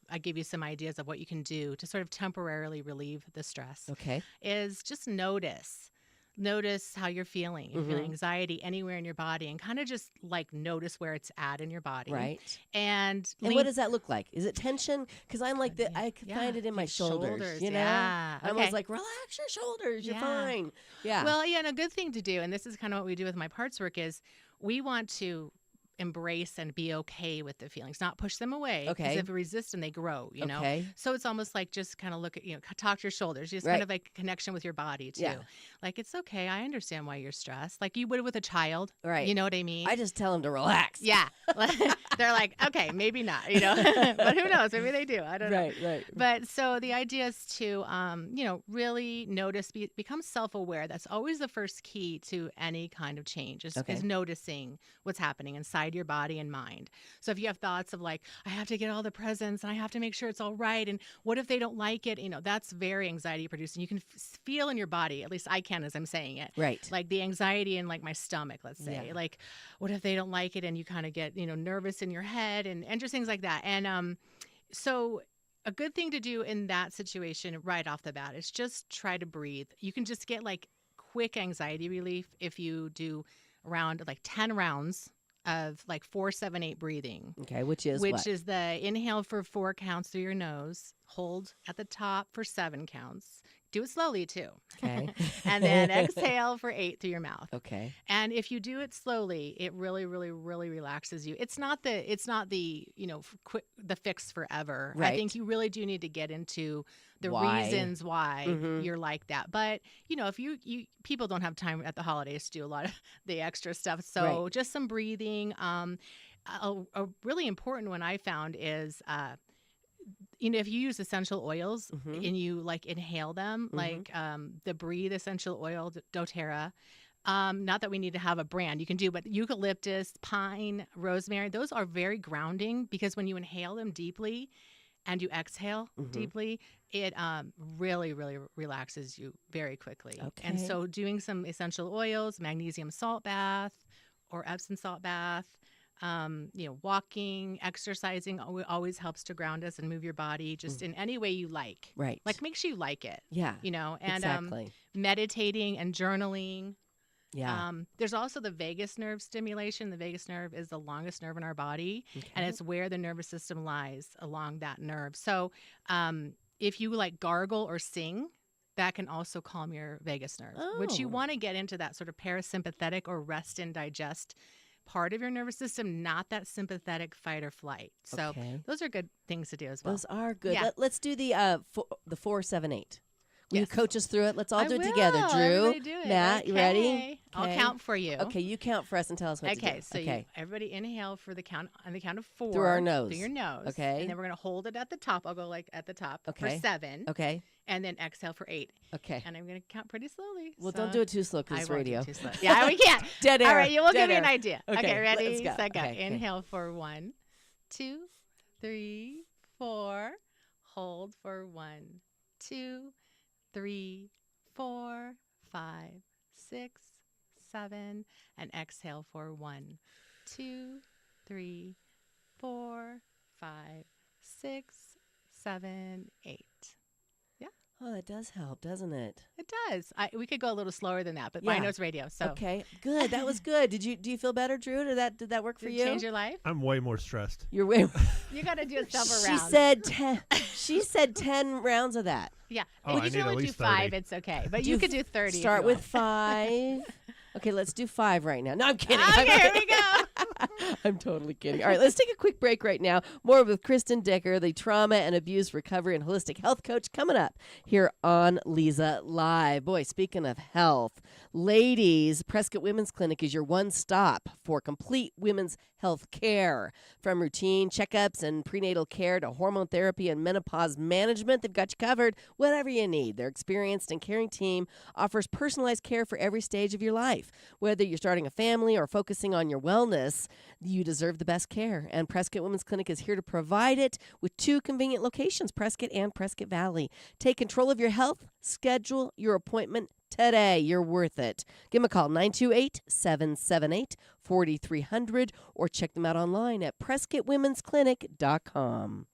[SPEAKER 4] I give you some ideas of what you can do to sort of temporarily relieve the stress.
[SPEAKER 1] Okay.
[SPEAKER 4] Is just notice. notice how you're feeling. You're feeling anxiety anywhere in your body, and kind of just like notice where it's at in your body.
[SPEAKER 1] Right.
[SPEAKER 4] And
[SPEAKER 1] what does that look like? Is it tension? Because I'm like I can find it in my
[SPEAKER 4] your
[SPEAKER 1] shoulders. You know,
[SPEAKER 4] Yeah.
[SPEAKER 1] I'm always like, relax your shoulders. You're fine. Yeah.
[SPEAKER 4] Well, yeah, and a good thing to do, and this is kind of what we do with my parts work, is we want to embrace and be okay with the feelings, not push them away.
[SPEAKER 1] Okay.
[SPEAKER 4] Because if we resist them, they grow, you know?
[SPEAKER 1] Okay.
[SPEAKER 4] So it's almost like just kind of look at, talk to your shoulders, just
[SPEAKER 1] Right.
[SPEAKER 4] kind of like connection with your body too.
[SPEAKER 1] Yeah.
[SPEAKER 4] Like, it's okay. I understand why you're stressed. Like you would with a child.
[SPEAKER 1] Right.
[SPEAKER 4] You know what I mean?
[SPEAKER 1] I just tell them to relax.
[SPEAKER 4] Yeah. They're like, okay, maybe not, but who knows? Maybe they do. I don't know.
[SPEAKER 1] Right.
[SPEAKER 4] But so the idea is to, really notice, become self-aware. That's always the first key to any kind of change is noticing what's happening inside your body and mind. So if you have thoughts of like, I have to get all the presents and I have to make sure it's all right. And what if they don't like it? That's very anxiety producing. You can feel in your body, at least I can as I'm saying it.
[SPEAKER 1] Right.
[SPEAKER 4] Like the anxiety in like my stomach, let's say.
[SPEAKER 1] Yeah.
[SPEAKER 4] Like, what if they don't like it? And you kind of get, nervous in your head and just things like that. And so a good thing to do in that situation right off the bat is just try to breathe. You can just get like quick anxiety relief if you do around like 10 rounds of like 4-7-8 breathing.
[SPEAKER 1] Okay, which is
[SPEAKER 4] the inhale for 4 counts through your nose, hold at the top for 7 counts. Do it slowly too.
[SPEAKER 1] Okay.
[SPEAKER 4] And then exhale for 8 through your mouth.
[SPEAKER 1] Okay.
[SPEAKER 4] And if you do it slowly, it really, really, really relaxes you. It's not the the fix forever.
[SPEAKER 1] Right.
[SPEAKER 4] I think you really do need to get into the
[SPEAKER 1] Why?
[SPEAKER 4] reasons why you're like that. But if you people don't have time at the holidays to do a lot of the extra stuff, so just some breathing. A really important one I found is. If you use essential oils and you like inhale them, like the Breathe essential oil, doTERRA, not that we need to have a brand you can do, but eucalyptus, pine, rosemary, those are very grounding because when you inhale them deeply and you exhale deeply, it really, really relaxes you very quickly.
[SPEAKER 1] Okay.
[SPEAKER 4] And so doing some essential oils, magnesium salt bath or Epsom salt bath, walking, exercising always helps to ground us and move your body just in any way you like.
[SPEAKER 1] Right.
[SPEAKER 4] Like make sure you like it.
[SPEAKER 1] Yeah.
[SPEAKER 4] And
[SPEAKER 1] exactly.
[SPEAKER 4] Meditating and journaling.
[SPEAKER 1] Yeah.
[SPEAKER 4] There's also the vagus nerve stimulation. The vagus nerve is the longest nerve in our body, and it's where the nervous system lies along that nerve. So if you like gargle or sing, that can also calm your vagus nerve, which you want to get into that sort of parasympathetic or rest and digest part of your nervous system, not that sympathetic fight or flight. So those are good things to do as well.
[SPEAKER 1] Those are good.
[SPEAKER 4] Yeah.
[SPEAKER 1] Let's do the 4-7-8. Will you coach us through it? Let's all
[SPEAKER 4] I
[SPEAKER 1] do it
[SPEAKER 4] will.
[SPEAKER 1] together. Drew,
[SPEAKER 4] Everybody do it.
[SPEAKER 1] Matt, you ready?
[SPEAKER 4] Okay. I'll count for you.
[SPEAKER 1] Okay, you count for us and tell us what to do.
[SPEAKER 4] So everybody inhale for the count on the count of 4
[SPEAKER 1] through our nose.
[SPEAKER 4] Through your nose.
[SPEAKER 1] Okay.
[SPEAKER 4] And then we're gonna hold it at the top. I'll go like at the top for 7.
[SPEAKER 1] Okay.
[SPEAKER 4] And then exhale for 8.
[SPEAKER 1] Okay.
[SPEAKER 4] And I'm gonna count pretty slowly.
[SPEAKER 1] Well, don't do it too slow because
[SPEAKER 4] I
[SPEAKER 1] it's
[SPEAKER 4] won't
[SPEAKER 1] radio.
[SPEAKER 4] do too slow. Yeah, we can't.
[SPEAKER 1] Dead air.
[SPEAKER 4] All right, you will give me
[SPEAKER 1] Dead
[SPEAKER 4] an
[SPEAKER 1] air.
[SPEAKER 4] idea.
[SPEAKER 1] Okay,
[SPEAKER 4] Ready?
[SPEAKER 1] let's go.
[SPEAKER 4] Set, go.
[SPEAKER 1] Okay.
[SPEAKER 4] Inhale for 1, 2, 3, 4. Hold for 1, 2, 3, 4, 5, 6, 7, and exhale for 1, 2, 3, 4, 5, 6, 7, 8.
[SPEAKER 1] Oh, that does help, doesn't it?
[SPEAKER 4] It does. We could go a little slower than that, but my note's radio. So
[SPEAKER 1] okay, good. That was good. Do you feel better, Drew? Did that work for
[SPEAKER 4] Did it
[SPEAKER 1] you?
[SPEAKER 4] change your life?
[SPEAKER 2] I'm way more stressed.
[SPEAKER 1] You're way.
[SPEAKER 4] You got to do it several
[SPEAKER 1] She
[SPEAKER 4] rounds.
[SPEAKER 1] said 10. She said 10 rounds of that.
[SPEAKER 4] Yeah.
[SPEAKER 2] Oh,
[SPEAKER 4] If
[SPEAKER 2] I
[SPEAKER 4] you
[SPEAKER 2] need
[SPEAKER 4] can
[SPEAKER 2] at
[SPEAKER 4] only do
[SPEAKER 2] least
[SPEAKER 4] 5,
[SPEAKER 2] 30.
[SPEAKER 4] it's okay. But you could do 30. if
[SPEAKER 1] Start
[SPEAKER 4] you
[SPEAKER 1] with
[SPEAKER 4] want.
[SPEAKER 1] 5. Okay, let's do 5 right now. No, I'm kidding.
[SPEAKER 4] Okay, here we go.
[SPEAKER 1] I'm totally kidding. All right, let's take a quick break right now. More with Kristen Decker, the trauma and abuse recovery and holistic health coach, coming up here on Leza Live. Boy, speaking of health, ladies, Prescott Women's Clinic is your one stop for complete women's health care. From routine checkups and prenatal care to hormone therapy and menopause management, they've got you covered. Whatever you need, their experienced and caring team offers personalized care for every stage of your life. Whether you're starting a family or focusing on your wellness, you deserve the best care, and Prescott Women's Clinic is here to provide it with 2 convenient locations, Prescott and Prescott Valley. Take control of your health. Schedule your appointment today. You're worth it. Give them a call, 928-778-4300, or check them out online at PrescottWomen'sClinic.com.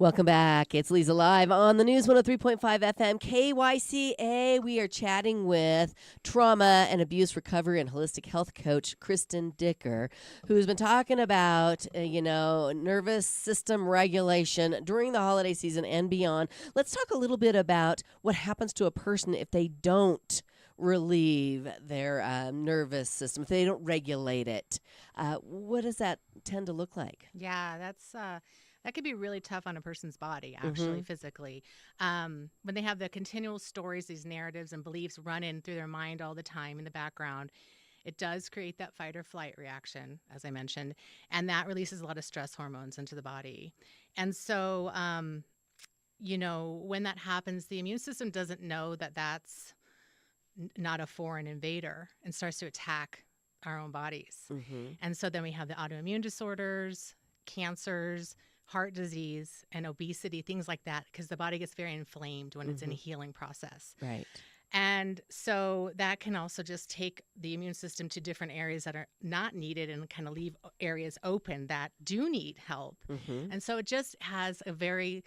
[SPEAKER 1] Welcome back. It's Leza Live on the News 103.5 FM KYCA. We are chatting with trauma and abuse recovery and holistic health coach Kristen Dicker, who's been talking about, nervous system regulation during the holiday season and beyond. Let's talk a little bit about what happens to a person if they don't relieve their nervous system, if they don't regulate it. What does that tend to look like?
[SPEAKER 4] Yeah, that could be really tough on a person's body, actually, physically. When they have the continual stories, these narratives and beliefs running through their mind all the time in the background, it does create that fight or flight reaction, as I mentioned, and that releases a lot of stress hormones into the body. And so, when that happens, the immune system doesn't know that that's not a foreign invader and starts to attack our own bodies. And so then we have the autoimmune disorders, cancers, heart disease, and obesity, things like that, because the body gets very inflamed when it's in a healing process.
[SPEAKER 1] Right.
[SPEAKER 4] And so that can also just take the immune system to different areas that are not needed and kind of leave areas open that do need help. And so it just has a very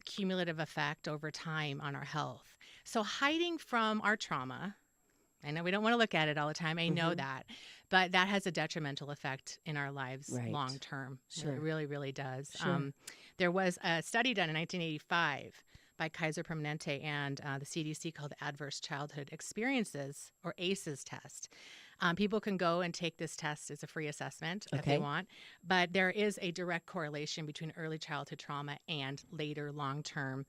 [SPEAKER 4] cumulative effect over time on our health. So hiding from our trauma, I know we don't want to look at it all the time. I know that. But that has a detrimental effect in our lives long term.
[SPEAKER 1] Sure.
[SPEAKER 4] It really, really does.
[SPEAKER 1] Sure.
[SPEAKER 4] There was a study done in 1985 by Kaiser Permanente and the CDC called the Adverse Childhood Experiences, or ACEs test. People can go and take this test as a free assessment if they want, but there is a direct correlation between early childhood trauma and later long-term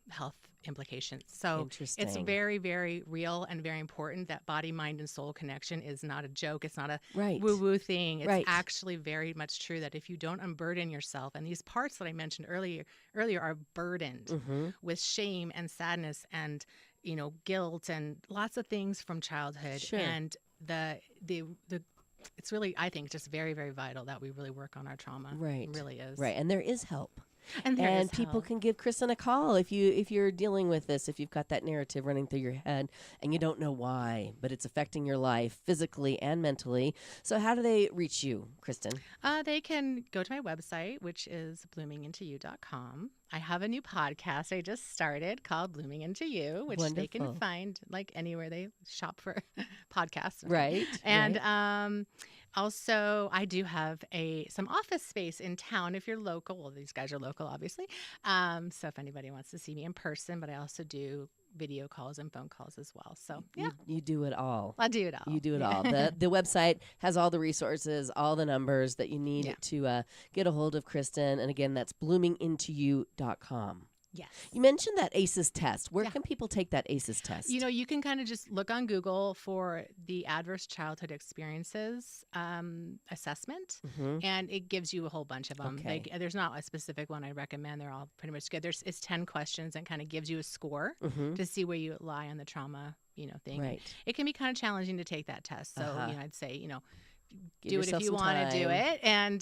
[SPEAKER 4] health implications. So it's very, very real and very important that body, mind, and soul connection is not a joke. It's not a woo-woo thing. It's actually very much true that if you don't unburden yourself, and these parts that I mentioned earlier are burdened with shame and sadness and guilt and lots of things from childhood. And the it's really, I think, just very, very vital that we really work on our trauma. It really is.
[SPEAKER 1] And there is help.
[SPEAKER 4] And
[SPEAKER 1] people can give Kristen a call if you're dealing with this, if you've got that narrative running through your head and you don't know why, but it's affecting your life physically and mentally. So how do they reach you, Kristen?
[SPEAKER 4] They can go to my website, which is bloomingintoyou.com. I have a new podcast I just started called Blooming Into You, which they can find like anywhere they shop for podcasts. And also, I do have some office space in town if you're local. Well, these guys are local, obviously. So if anybody wants to see me in person, but I also do video calls and phone calls as well. So yeah,
[SPEAKER 1] you do it all.
[SPEAKER 4] I do it all.
[SPEAKER 1] You do it all. The website has all the resources, all the numbers that you need to get a hold of Kristen. And again, that's bloomingintoyou.com.
[SPEAKER 4] Yes.
[SPEAKER 1] You mentioned that ACEs test. Where can people take that ACEs test?
[SPEAKER 4] You can kind of just look on Google for the Adverse Childhood Experiences assessment, and it gives you a whole bunch of them. There's not a specific one I recommend. They're all pretty much good. It's 10 questions and kind of gives you a score to see where you lie on the trauma, thing.
[SPEAKER 1] Right.
[SPEAKER 4] It can be kind of challenging to take that test. So, I'd say,
[SPEAKER 1] Give
[SPEAKER 4] do it if you want to do
[SPEAKER 1] time.
[SPEAKER 4] it. And,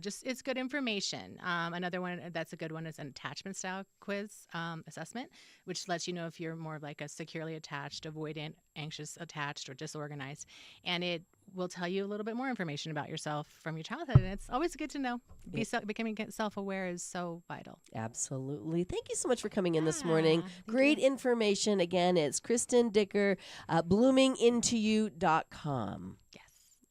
[SPEAKER 4] just it's good information. Another one that's a good one is an attachment style quiz assessment, which lets you know if you're more of like a securely attached, avoidant, anxious attached, or disorganized. And it will tell you a little bit more information about yourself from your childhood. And it's always good to know. Becoming self-aware is so vital.
[SPEAKER 1] Absolutely. Thank you so much for coming in this morning. Great information. Again, it's Kristen Dicker, bloomingintoyou.com.
[SPEAKER 4] Yes.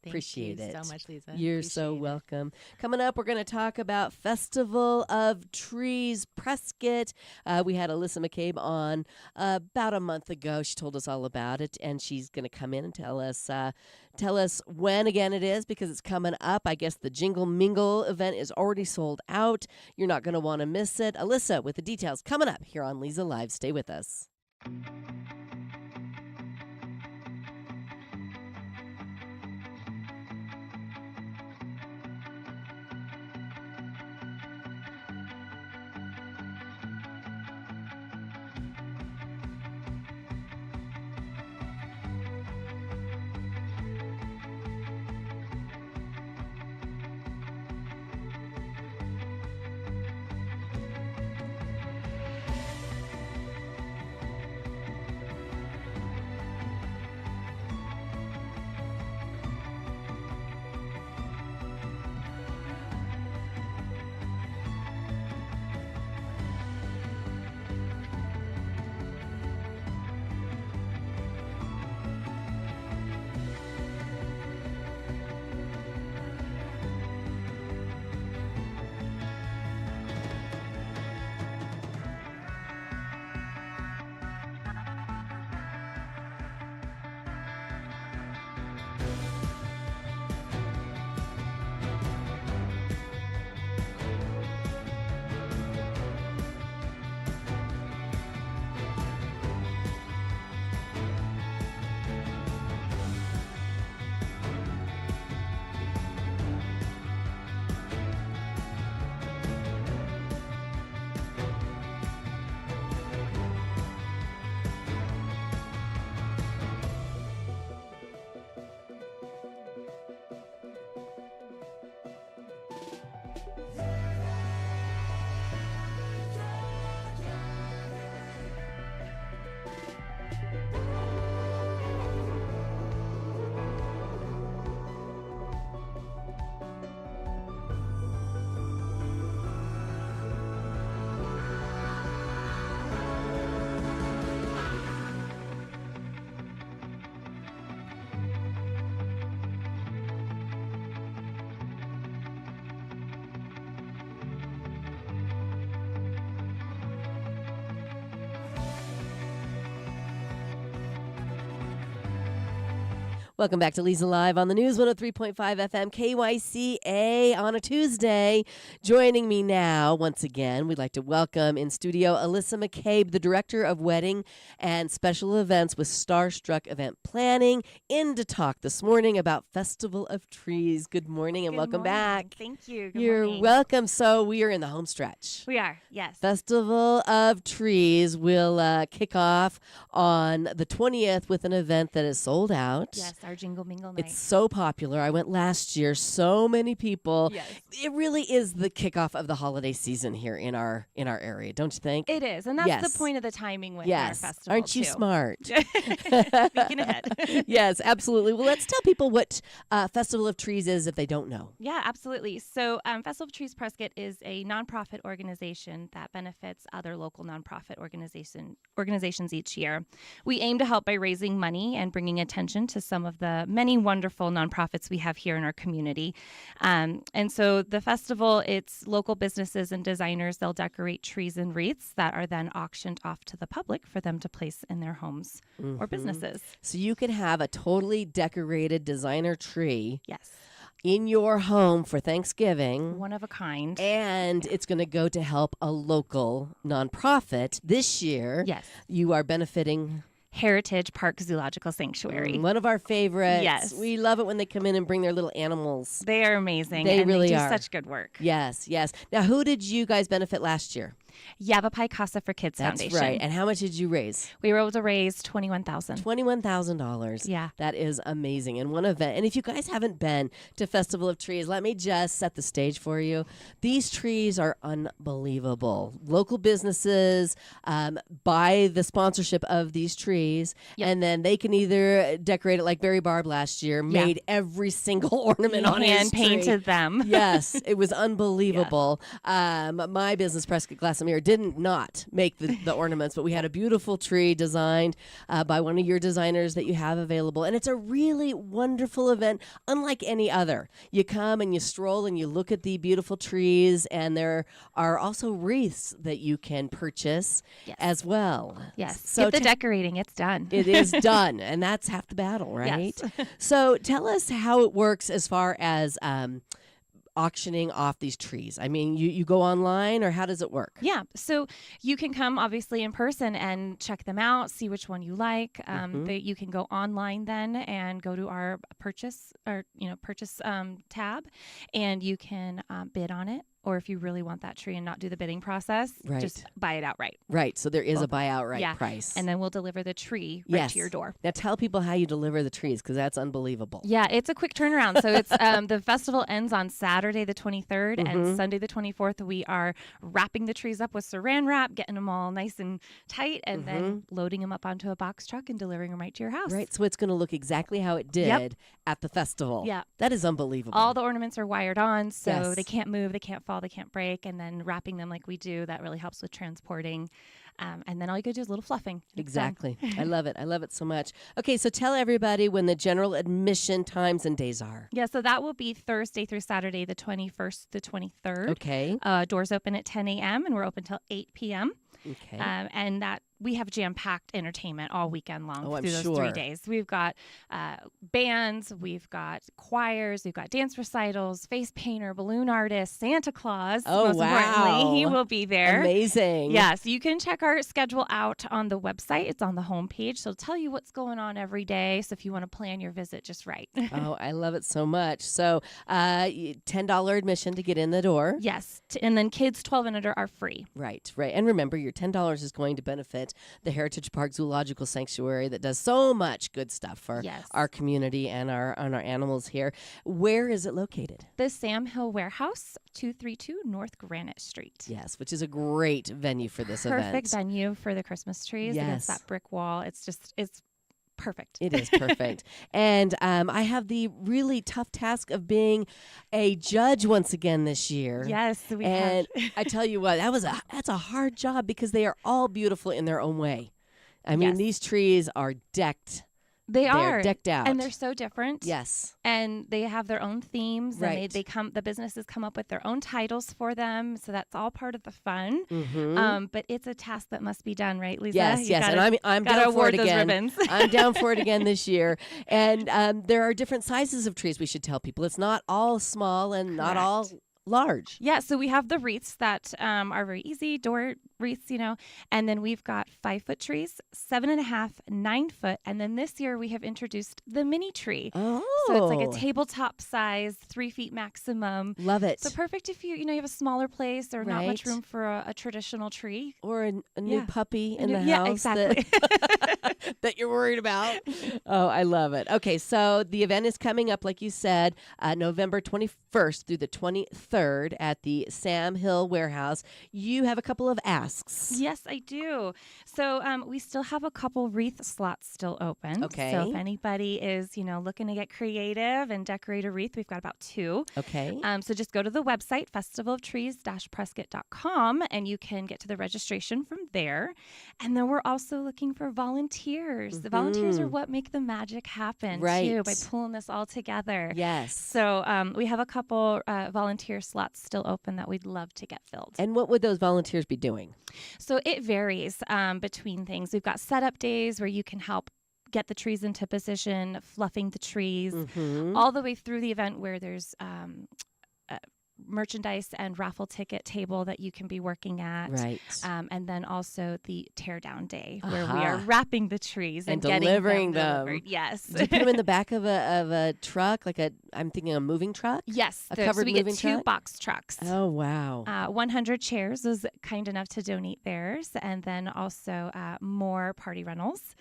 [SPEAKER 1] Appreciate it
[SPEAKER 4] so much, Leza.
[SPEAKER 1] You're so welcome. Coming up, we're going to talk about Festival of Trees Prescott. We had Alyssa McCabe on about a month ago. She told us all about it, and she's going to come in and tell us when again it is, because it's coming up. I guess the Jingle Mingle event is already sold out. You're not going to want to miss it. Alyssa with the details coming up here on Leza Live. Stay with us. Welcome back to Leza Live on the News 103.5 FM KYCA on a Tuesday. Joining me now, once again, we'd like to welcome in studio Alyssa McCabe, the Director of Wedding and Special Events with Starstruck Event Planning, in to talk this morning about Festival of Trees. Good morning and
[SPEAKER 5] Good
[SPEAKER 1] welcome
[SPEAKER 5] morning.
[SPEAKER 1] back.
[SPEAKER 5] Thank you. Good
[SPEAKER 1] You're
[SPEAKER 5] morning.
[SPEAKER 1] welcome. So we are in the home stretch.
[SPEAKER 5] We are, yes.
[SPEAKER 1] Festival of Trees will kick off on the 20th with an event that is sold out.
[SPEAKER 5] Yes, our Jingle Mingle night.
[SPEAKER 1] It's so popular. I went last year. So many people.
[SPEAKER 5] Yes.
[SPEAKER 1] It really is the kickoff of the holiday season here in our area, don't you think?
[SPEAKER 5] It is, and that's
[SPEAKER 1] Yes.
[SPEAKER 5] the point of the timing with
[SPEAKER 1] Yes.
[SPEAKER 5] our festival,
[SPEAKER 1] Aren't you
[SPEAKER 5] too.
[SPEAKER 1] smart?
[SPEAKER 5] Speaking ahead.
[SPEAKER 1] Yes, absolutely. Well, let's tell people what Festival of Trees is if they don't know.
[SPEAKER 5] Yeah, absolutely. So Festival of Trees Prescott is a nonprofit organization that benefits other local nonprofit organizations each year. We aim to help by raising money and bringing attention to some of the many wonderful nonprofits we have here in our community. And so the festival, it's local businesses and designers. They'll decorate trees and wreaths that are then auctioned off to the public for them to place in their homes or businesses.
[SPEAKER 1] So you can have a totally decorated designer tree
[SPEAKER 5] Yes.
[SPEAKER 1] in your home for Thanksgiving.
[SPEAKER 5] One of a kind.
[SPEAKER 1] And it's going to go to help a local nonprofit. This year,
[SPEAKER 5] Yes.
[SPEAKER 1] you are benefiting
[SPEAKER 5] Heritage Park Zoological Sanctuary.
[SPEAKER 1] one of our favorites.
[SPEAKER 5] Yes.
[SPEAKER 1] We love it when they come in and bring their little animals.
[SPEAKER 5] They are amazing.
[SPEAKER 1] They
[SPEAKER 5] and
[SPEAKER 1] really
[SPEAKER 5] they do
[SPEAKER 1] are.
[SPEAKER 5] such good work.
[SPEAKER 1] Yes, yes. Now, who did you guys benefit last year?
[SPEAKER 5] Yavapai Casa for Kids
[SPEAKER 1] That's
[SPEAKER 5] Foundation.
[SPEAKER 1] right. And how much did you raise?
[SPEAKER 5] We were able to raise $21,000.
[SPEAKER 1] $21,000.
[SPEAKER 5] Yeah.
[SPEAKER 1] That is amazing. And one event. And if you guys haven't been to Festival of Trees, let me just set the stage for you. These trees are unbelievable. Local businesses buy the sponsorship of these trees,
[SPEAKER 5] Yep.
[SPEAKER 1] and then they can either decorate it like Barry Barb last year, made every single ornament on his
[SPEAKER 5] Hand
[SPEAKER 1] tree.
[SPEAKER 5] painted them.
[SPEAKER 1] Yes, it was unbelievable. My business, Prescott Glass and Mirror, didn't not make the ornaments, but we had a beautiful tree designed by one of your designers that you have available. And it's a really wonderful event, unlike any other. You come and you stroll and you look at the beautiful trees, and there are also wreaths that you can purchase
[SPEAKER 5] Yes.
[SPEAKER 1] as well.
[SPEAKER 5] Yes.
[SPEAKER 1] So
[SPEAKER 5] Get the
[SPEAKER 1] te-
[SPEAKER 5] decorating. It's done.
[SPEAKER 1] it is done, and that's half the battle, right?
[SPEAKER 5] Yes.
[SPEAKER 1] So tell us how it works as far as auctioning off these trees. I mean, you go online, or how does it work?
[SPEAKER 5] Yeah. So you can come obviously in person and check them out, see which one you like. You can go online then and go to our purchase tab, and you can bid on it. Or if you really want that tree and not do the bidding process,
[SPEAKER 1] Right.
[SPEAKER 5] just buy it outright.
[SPEAKER 1] Right. So there is a
[SPEAKER 5] Well,
[SPEAKER 1] buy outright
[SPEAKER 5] yeah.
[SPEAKER 1] price.
[SPEAKER 5] And then we'll deliver the tree right
[SPEAKER 1] yes.
[SPEAKER 5] to your door.
[SPEAKER 1] Now tell people how you deliver the trees, because that's unbelievable.
[SPEAKER 5] Yeah, it's a quick turnaround. So it's the festival ends on Saturday the 23rd and Sunday the 24th. We are wrapping the trees up with saran wrap, getting them all nice and tight, and then loading them up onto a box truck and delivering them right to your house.
[SPEAKER 1] Right. So it's going to look exactly how it did
[SPEAKER 5] Yep.
[SPEAKER 1] at the festival.
[SPEAKER 5] Yeah.
[SPEAKER 1] That is unbelievable.
[SPEAKER 5] All the ornaments are wired on, so
[SPEAKER 1] Yes.
[SPEAKER 5] they can't move, they can't fall, they can't break. And then wrapping them like we do, that really helps with transporting. And then all you gotta do is a little fluffing. It's done.
[SPEAKER 1] Exactly. I love it. I love it so much. Okay, so tell everybody when the general admission times and days are.
[SPEAKER 5] Yeah, so that will be Thursday through Saturday, the 21st to 23rd.
[SPEAKER 1] Okay.
[SPEAKER 5] Doors open at 10 a.m. and we're open till 8 p.m.
[SPEAKER 1] Okay.
[SPEAKER 5] And that we have jam-packed entertainment all weekend long
[SPEAKER 1] Oh, I'm
[SPEAKER 5] through those
[SPEAKER 1] sure.
[SPEAKER 5] 3 days. We've got bands, we've got choirs, we've got dance recitals, face painter, balloon artist, Santa Claus.
[SPEAKER 1] Oh,
[SPEAKER 5] most importantly, he
[SPEAKER 1] wow.
[SPEAKER 5] will be there.
[SPEAKER 1] Amazing.
[SPEAKER 5] Yeah, so you can check our schedule out on the website. It's on the homepage. So it'll tell you what's going on every day. So if you want to plan your visit just right.
[SPEAKER 1] Oh, I love it so much. So $10 admission to get in the door.
[SPEAKER 5] Yes. And then kids 12 and under are free.
[SPEAKER 1] Right, right. And remember, your $10 is going to benefit the Heritage Park Zoological Sanctuary that does so much good stuff for
[SPEAKER 5] Yes.
[SPEAKER 1] our community and our animals here. Where is it located?
[SPEAKER 5] The Sam Hill Warehouse, 232 North Granite Street.
[SPEAKER 1] Yes, which is a great venue for this
[SPEAKER 5] Perfect
[SPEAKER 1] event.
[SPEAKER 5] venue for the Christmas trees against
[SPEAKER 1] Yes.
[SPEAKER 5] that brick wall. It's perfect.
[SPEAKER 1] It is perfect. And I have the really tough task of being a judge once again this year.
[SPEAKER 5] Yes, we
[SPEAKER 1] And
[SPEAKER 5] have.
[SPEAKER 1] I tell you what, that's a hard job because they are all beautiful in their own way. I mean,
[SPEAKER 5] Yes.
[SPEAKER 1] these trees are decked
[SPEAKER 5] They are
[SPEAKER 1] decked out.
[SPEAKER 5] and they're so different.
[SPEAKER 1] Yes.
[SPEAKER 5] And they have their own themes,
[SPEAKER 1] Right.
[SPEAKER 5] and the businesses come up with their own titles for them, so that's all part of the fun.
[SPEAKER 1] Mm-hmm.
[SPEAKER 5] But it's a task that must be done, right, Leza?
[SPEAKER 1] Yes,
[SPEAKER 5] You
[SPEAKER 1] yes,
[SPEAKER 5] gotta-
[SPEAKER 1] and I'm
[SPEAKER 5] gotta
[SPEAKER 1] down for
[SPEAKER 5] award
[SPEAKER 1] it
[SPEAKER 5] those
[SPEAKER 1] again.
[SPEAKER 5] ribbons.
[SPEAKER 1] I'm down for it again this year. And there are different sizes of trees we should tell people. It's not all small and not all large.
[SPEAKER 5] Yeah, so we have the wreaths that are very easy, door wreaths, and then we've got 5-foot trees, 7.5, 9-foot, and then this year we have introduced the mini tree.
[SPEAKER 1] Oh.
[SPEAKER 5] So it's like a tabletop size, 3 feet maximum.
[SPEAKER 1] Love it.
[SPEAKER 5] So perfect if you have a smaller place or not much
[SPEAKER 1] Right.
[SPEAKER 5] room for a traditional tree.
[SPEAKER 1] Or a new
[SPEAKER 5] Yeah.
[SPEAKER 1] puppy in
[SPEAKER 5] new-
[SPEAKER 1] the
[SPEAKER 5] yeah,
[SPEAKER 1] house
[SPEAKER 5] exactly.
[SPEAKER 1] that you're worried about. Oh, I love it. Okay, so the event is coming up, like you said, November 21st through the 23rd at the Sam Hill Warehouse. You have a couple of asks.
[SPEAKER 5] Yes, I do. So we still have a couple wreath slots still open.
[SPEAKER 1] Okay.
[SPEAKER 5] So if anybody is, looking to get creative and decorate a wreath, we've got about 2.
[SPEAKER 1] Okay.
[SPEAKER 5] So just go to the website, festivalofTrees-prescott.com, and you can get to the registration from there. And then we're also looking for volunteers. The volunteers are what make the magic happen,
[SPEAKER 1] Right.
[SPEAKER 5] too, by pulling this all together.
[SPEAKER 1] Yes.
[SPEAKER 5] So we have a couple volunteer slots still open that we'd love to get filled.
[SPEAKER 1] And what would those volunteers be doing?
[SPEAKER 5] So it varies between things. We've got setup days where you can help get the trees into position, fluffing the trees,
[SPEAKER 1] Mm-hmm.
[SPEAKER 5] all the way through the event where there's merchandise and raffle ticket table that you can be working at.
[SPEAKER 1] Right.
[SPEAKER 5] And then also the tear down day where we
[SPEAKER 1] Aha.
[SPEAKER 5] are wrapping the trees and getting
[SPEAKER 1] delivering them.
[SPEAKER 5] delivered. Yes.
[SPEAKER 1] Do you put them in the back of a truck, I'm thinking a moving truck?
[SPEAKER 5] Yes.
[SPEAKER 1] A
[SPEAKER 5] so
[SPEAKER 1] covered
[SPEAKER 5] we get
[SPEAKER 1] moving
[SPEAKER 5] 2
[SPEAKER 1] truck?
[SPEAKER 5] box trucks.
[SPEAKER 1] Oh, wow.
[SPEAKER 5] 100 Chairs was kind enough to donate theirs, and then also more Party Rentals.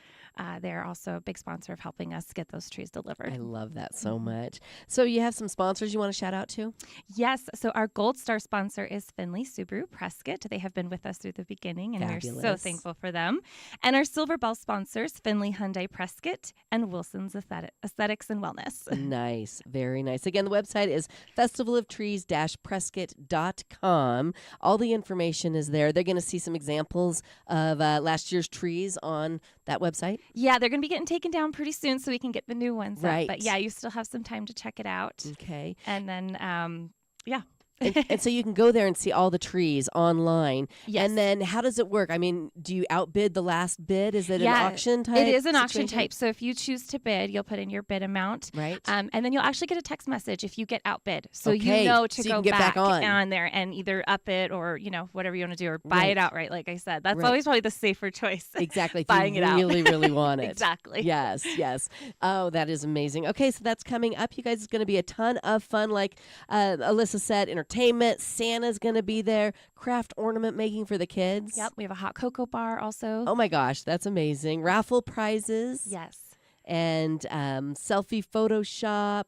[SPEAKER 5] They're also a big sponsor of helping us get those trees delivered.
[SPEAKER 1] I love that so much. So you have some sponsors you want to shout out to?
[SPEAKER 5] Yes. So our Gold Star sponsor is Finley Subaru Prescott. They have been with us through the beginning, and we're so
[SPEAKER 1] Fabulous.
[SPEAKER 5] thankful for them. And our Silver Bell sponsors, Finley Hyundai Prescott and Wilson's Aesthetics and Wellness.
[SPEAKER 1] Nice. Very nice. Again, the website is festivalofTrees-prescott.com. All the information is there. They're going to see some examples of last year's trees on that website.
[SPEAKER 5] Yeah, they're going to be getting taken down pretty soon so we can get the new ones
[SPEAKER 1] Right.
[SPEAKER 5] up. But yeah, you still have some time to check it out.
[SPEAKER 1] Okay.
[SPEAKER 5] And then, yeah.
[SPEAKER 1] And so you can go there and see all the trees online.
[SPEAKER 5] Yes.
[SPEAKER 1] And then how does it work? I mean, do you outbid the last bid? Is it an auction type?
[SPEAKER 5] It is an auction
[SPEAKER 1] situation?
[SPEAKER 5] type. So if you choose to bid, you'll put in your bid amount.
[SPEAKER 1] Right.
[SPEAKER 5] And then you'll actually get a text message if you get outbid. So
[SPEAKER 1] Okay,
[SPEAKER 5] you know to
[SPEAKER 1] so you
[SPEAKER 5] go
[SPEAKER 1] can get back on.
[SPEAKER 5] there and either up it or, whatever you want to do or buy
[SPEAKER 1] Right.
[SPEAKER 5] it outright, like I said. That's
[SPEAKER 1] Right.
[SPEAKER 5] always probably the safer choice.
[SPEAKER 1] Exactly. If
[SPEAKER 5] Buying
[SPEAKER 1] you
[SPEAKER 5] it out.
[SPEAKER 1] really, really want it.
[SPEAKER 5] Exactly.
[SPEAKER 1] Yes, yes. Oh, that is amazing. Okay, so that's coming up. You guys, it's going to be a ton of fun. Like Alyssa said, entertainment. Santa's going to be there. Craft ornament making for the kids.
[SPEAKER 5] Yep. We have a hot cocoa bar also.
[SPEAKER 1] Oh my gosh, that's amazing. Raffle prizes.
[SPEAKER 5] Yes.
[SPEAKER 1] And selfie Photoshop.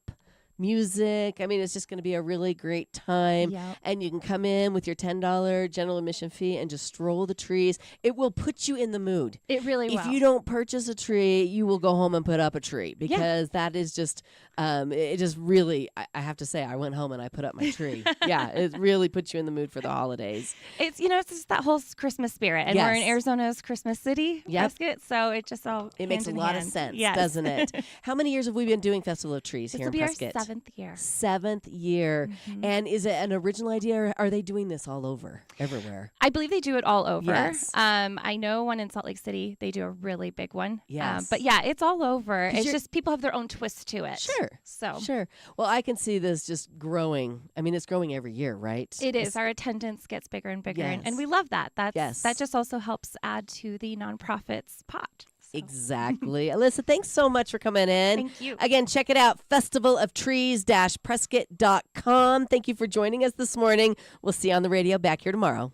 [SPEAKER 1] Music. I mean, it's just going to be a really great time.
[SPEAKER 5] Yep.
[SPEAKER 1] And you can come in with your $10 general admission fee and just stroll the trees. It will put you in the mood.
[SPEAKER 5] It really will.
[SPEAKER 1] If you don't purchase a tree, you will go home and put up a tree because that is just, it just really, I have to say, I went home and I put up my tree. Yeah, it really puts you in the mood for the holidays.
[SPEAKER 5] It's, it's just that whole Christmas spirit. And we're in
[SPEAKER 1] Yes.
[SPEAKER 5] Arizona's Christmas city,
[SPEAKER 1] Yep.
[SPEAKER 5] Prescott, so it just all
[SPEAKER 1] It makes a
[SPEAKER 5] hand in
[SPEAKER 1] lot of
[SPEAKER 5] hand.
[SPEAKER 1] sense,
[SPEAKER 5] Yes.
[SPEAKER 1] doesn't it? How many years have we been doing Festival of Trees
[SPEAKER 5] This
[SPEAKER 1] here
[SPEAKER 5] will
[SPEAKER 1] in
[SPEAKER 5] be
[SPEAKER 1] Prescott?
[SPEAKER 5] our 7th year.
[SPEAKER 1] 7th year.
[SPEAKER 5] Mhm.
[SPEAKER 1] And is it an original idea or are they doing this all over, everywhere?
[SPEAKER 5] I believe they do it all over.
[SPEAKER 1] Yes.
[SPEAKER 5] I know one in Salt Lake City, they do a really big one.
[SPEAKER 1] Yes.
[SPEAKER 5] But yeah, it's all over.
[SPEAKER 1] 'Cause
[SPEAKER 5] It's
[SPEAKER 1] you're-
[SPEAKER 5] just people have their own twist to it.
[SPEAKER 1] Sure.
[SPEAKER 5] So
[SPEAKER 1] Sure. Well, I can see this just growing. I mean, it's growing every year, right?
[SPEAKER 5] it is. Our attendance gets bigger and bigger. And
[SPEAKER 1] Yes.
[SPEAKER 5] we love that.
[SPEAKER 1] Yes.
[SPEAKER 5] That just also helps add to the nonprofit's pot. So.
[SPEAKER 1] Exactly. Alyssa, thanks so much for coming in.
[SPEAKER 5] Thank you.
[SPEAKER 1] Again, check it out, festivalofTrees-prescott.com. Thank you for joining us this morning. We'll see you on the radio back here tomorrow.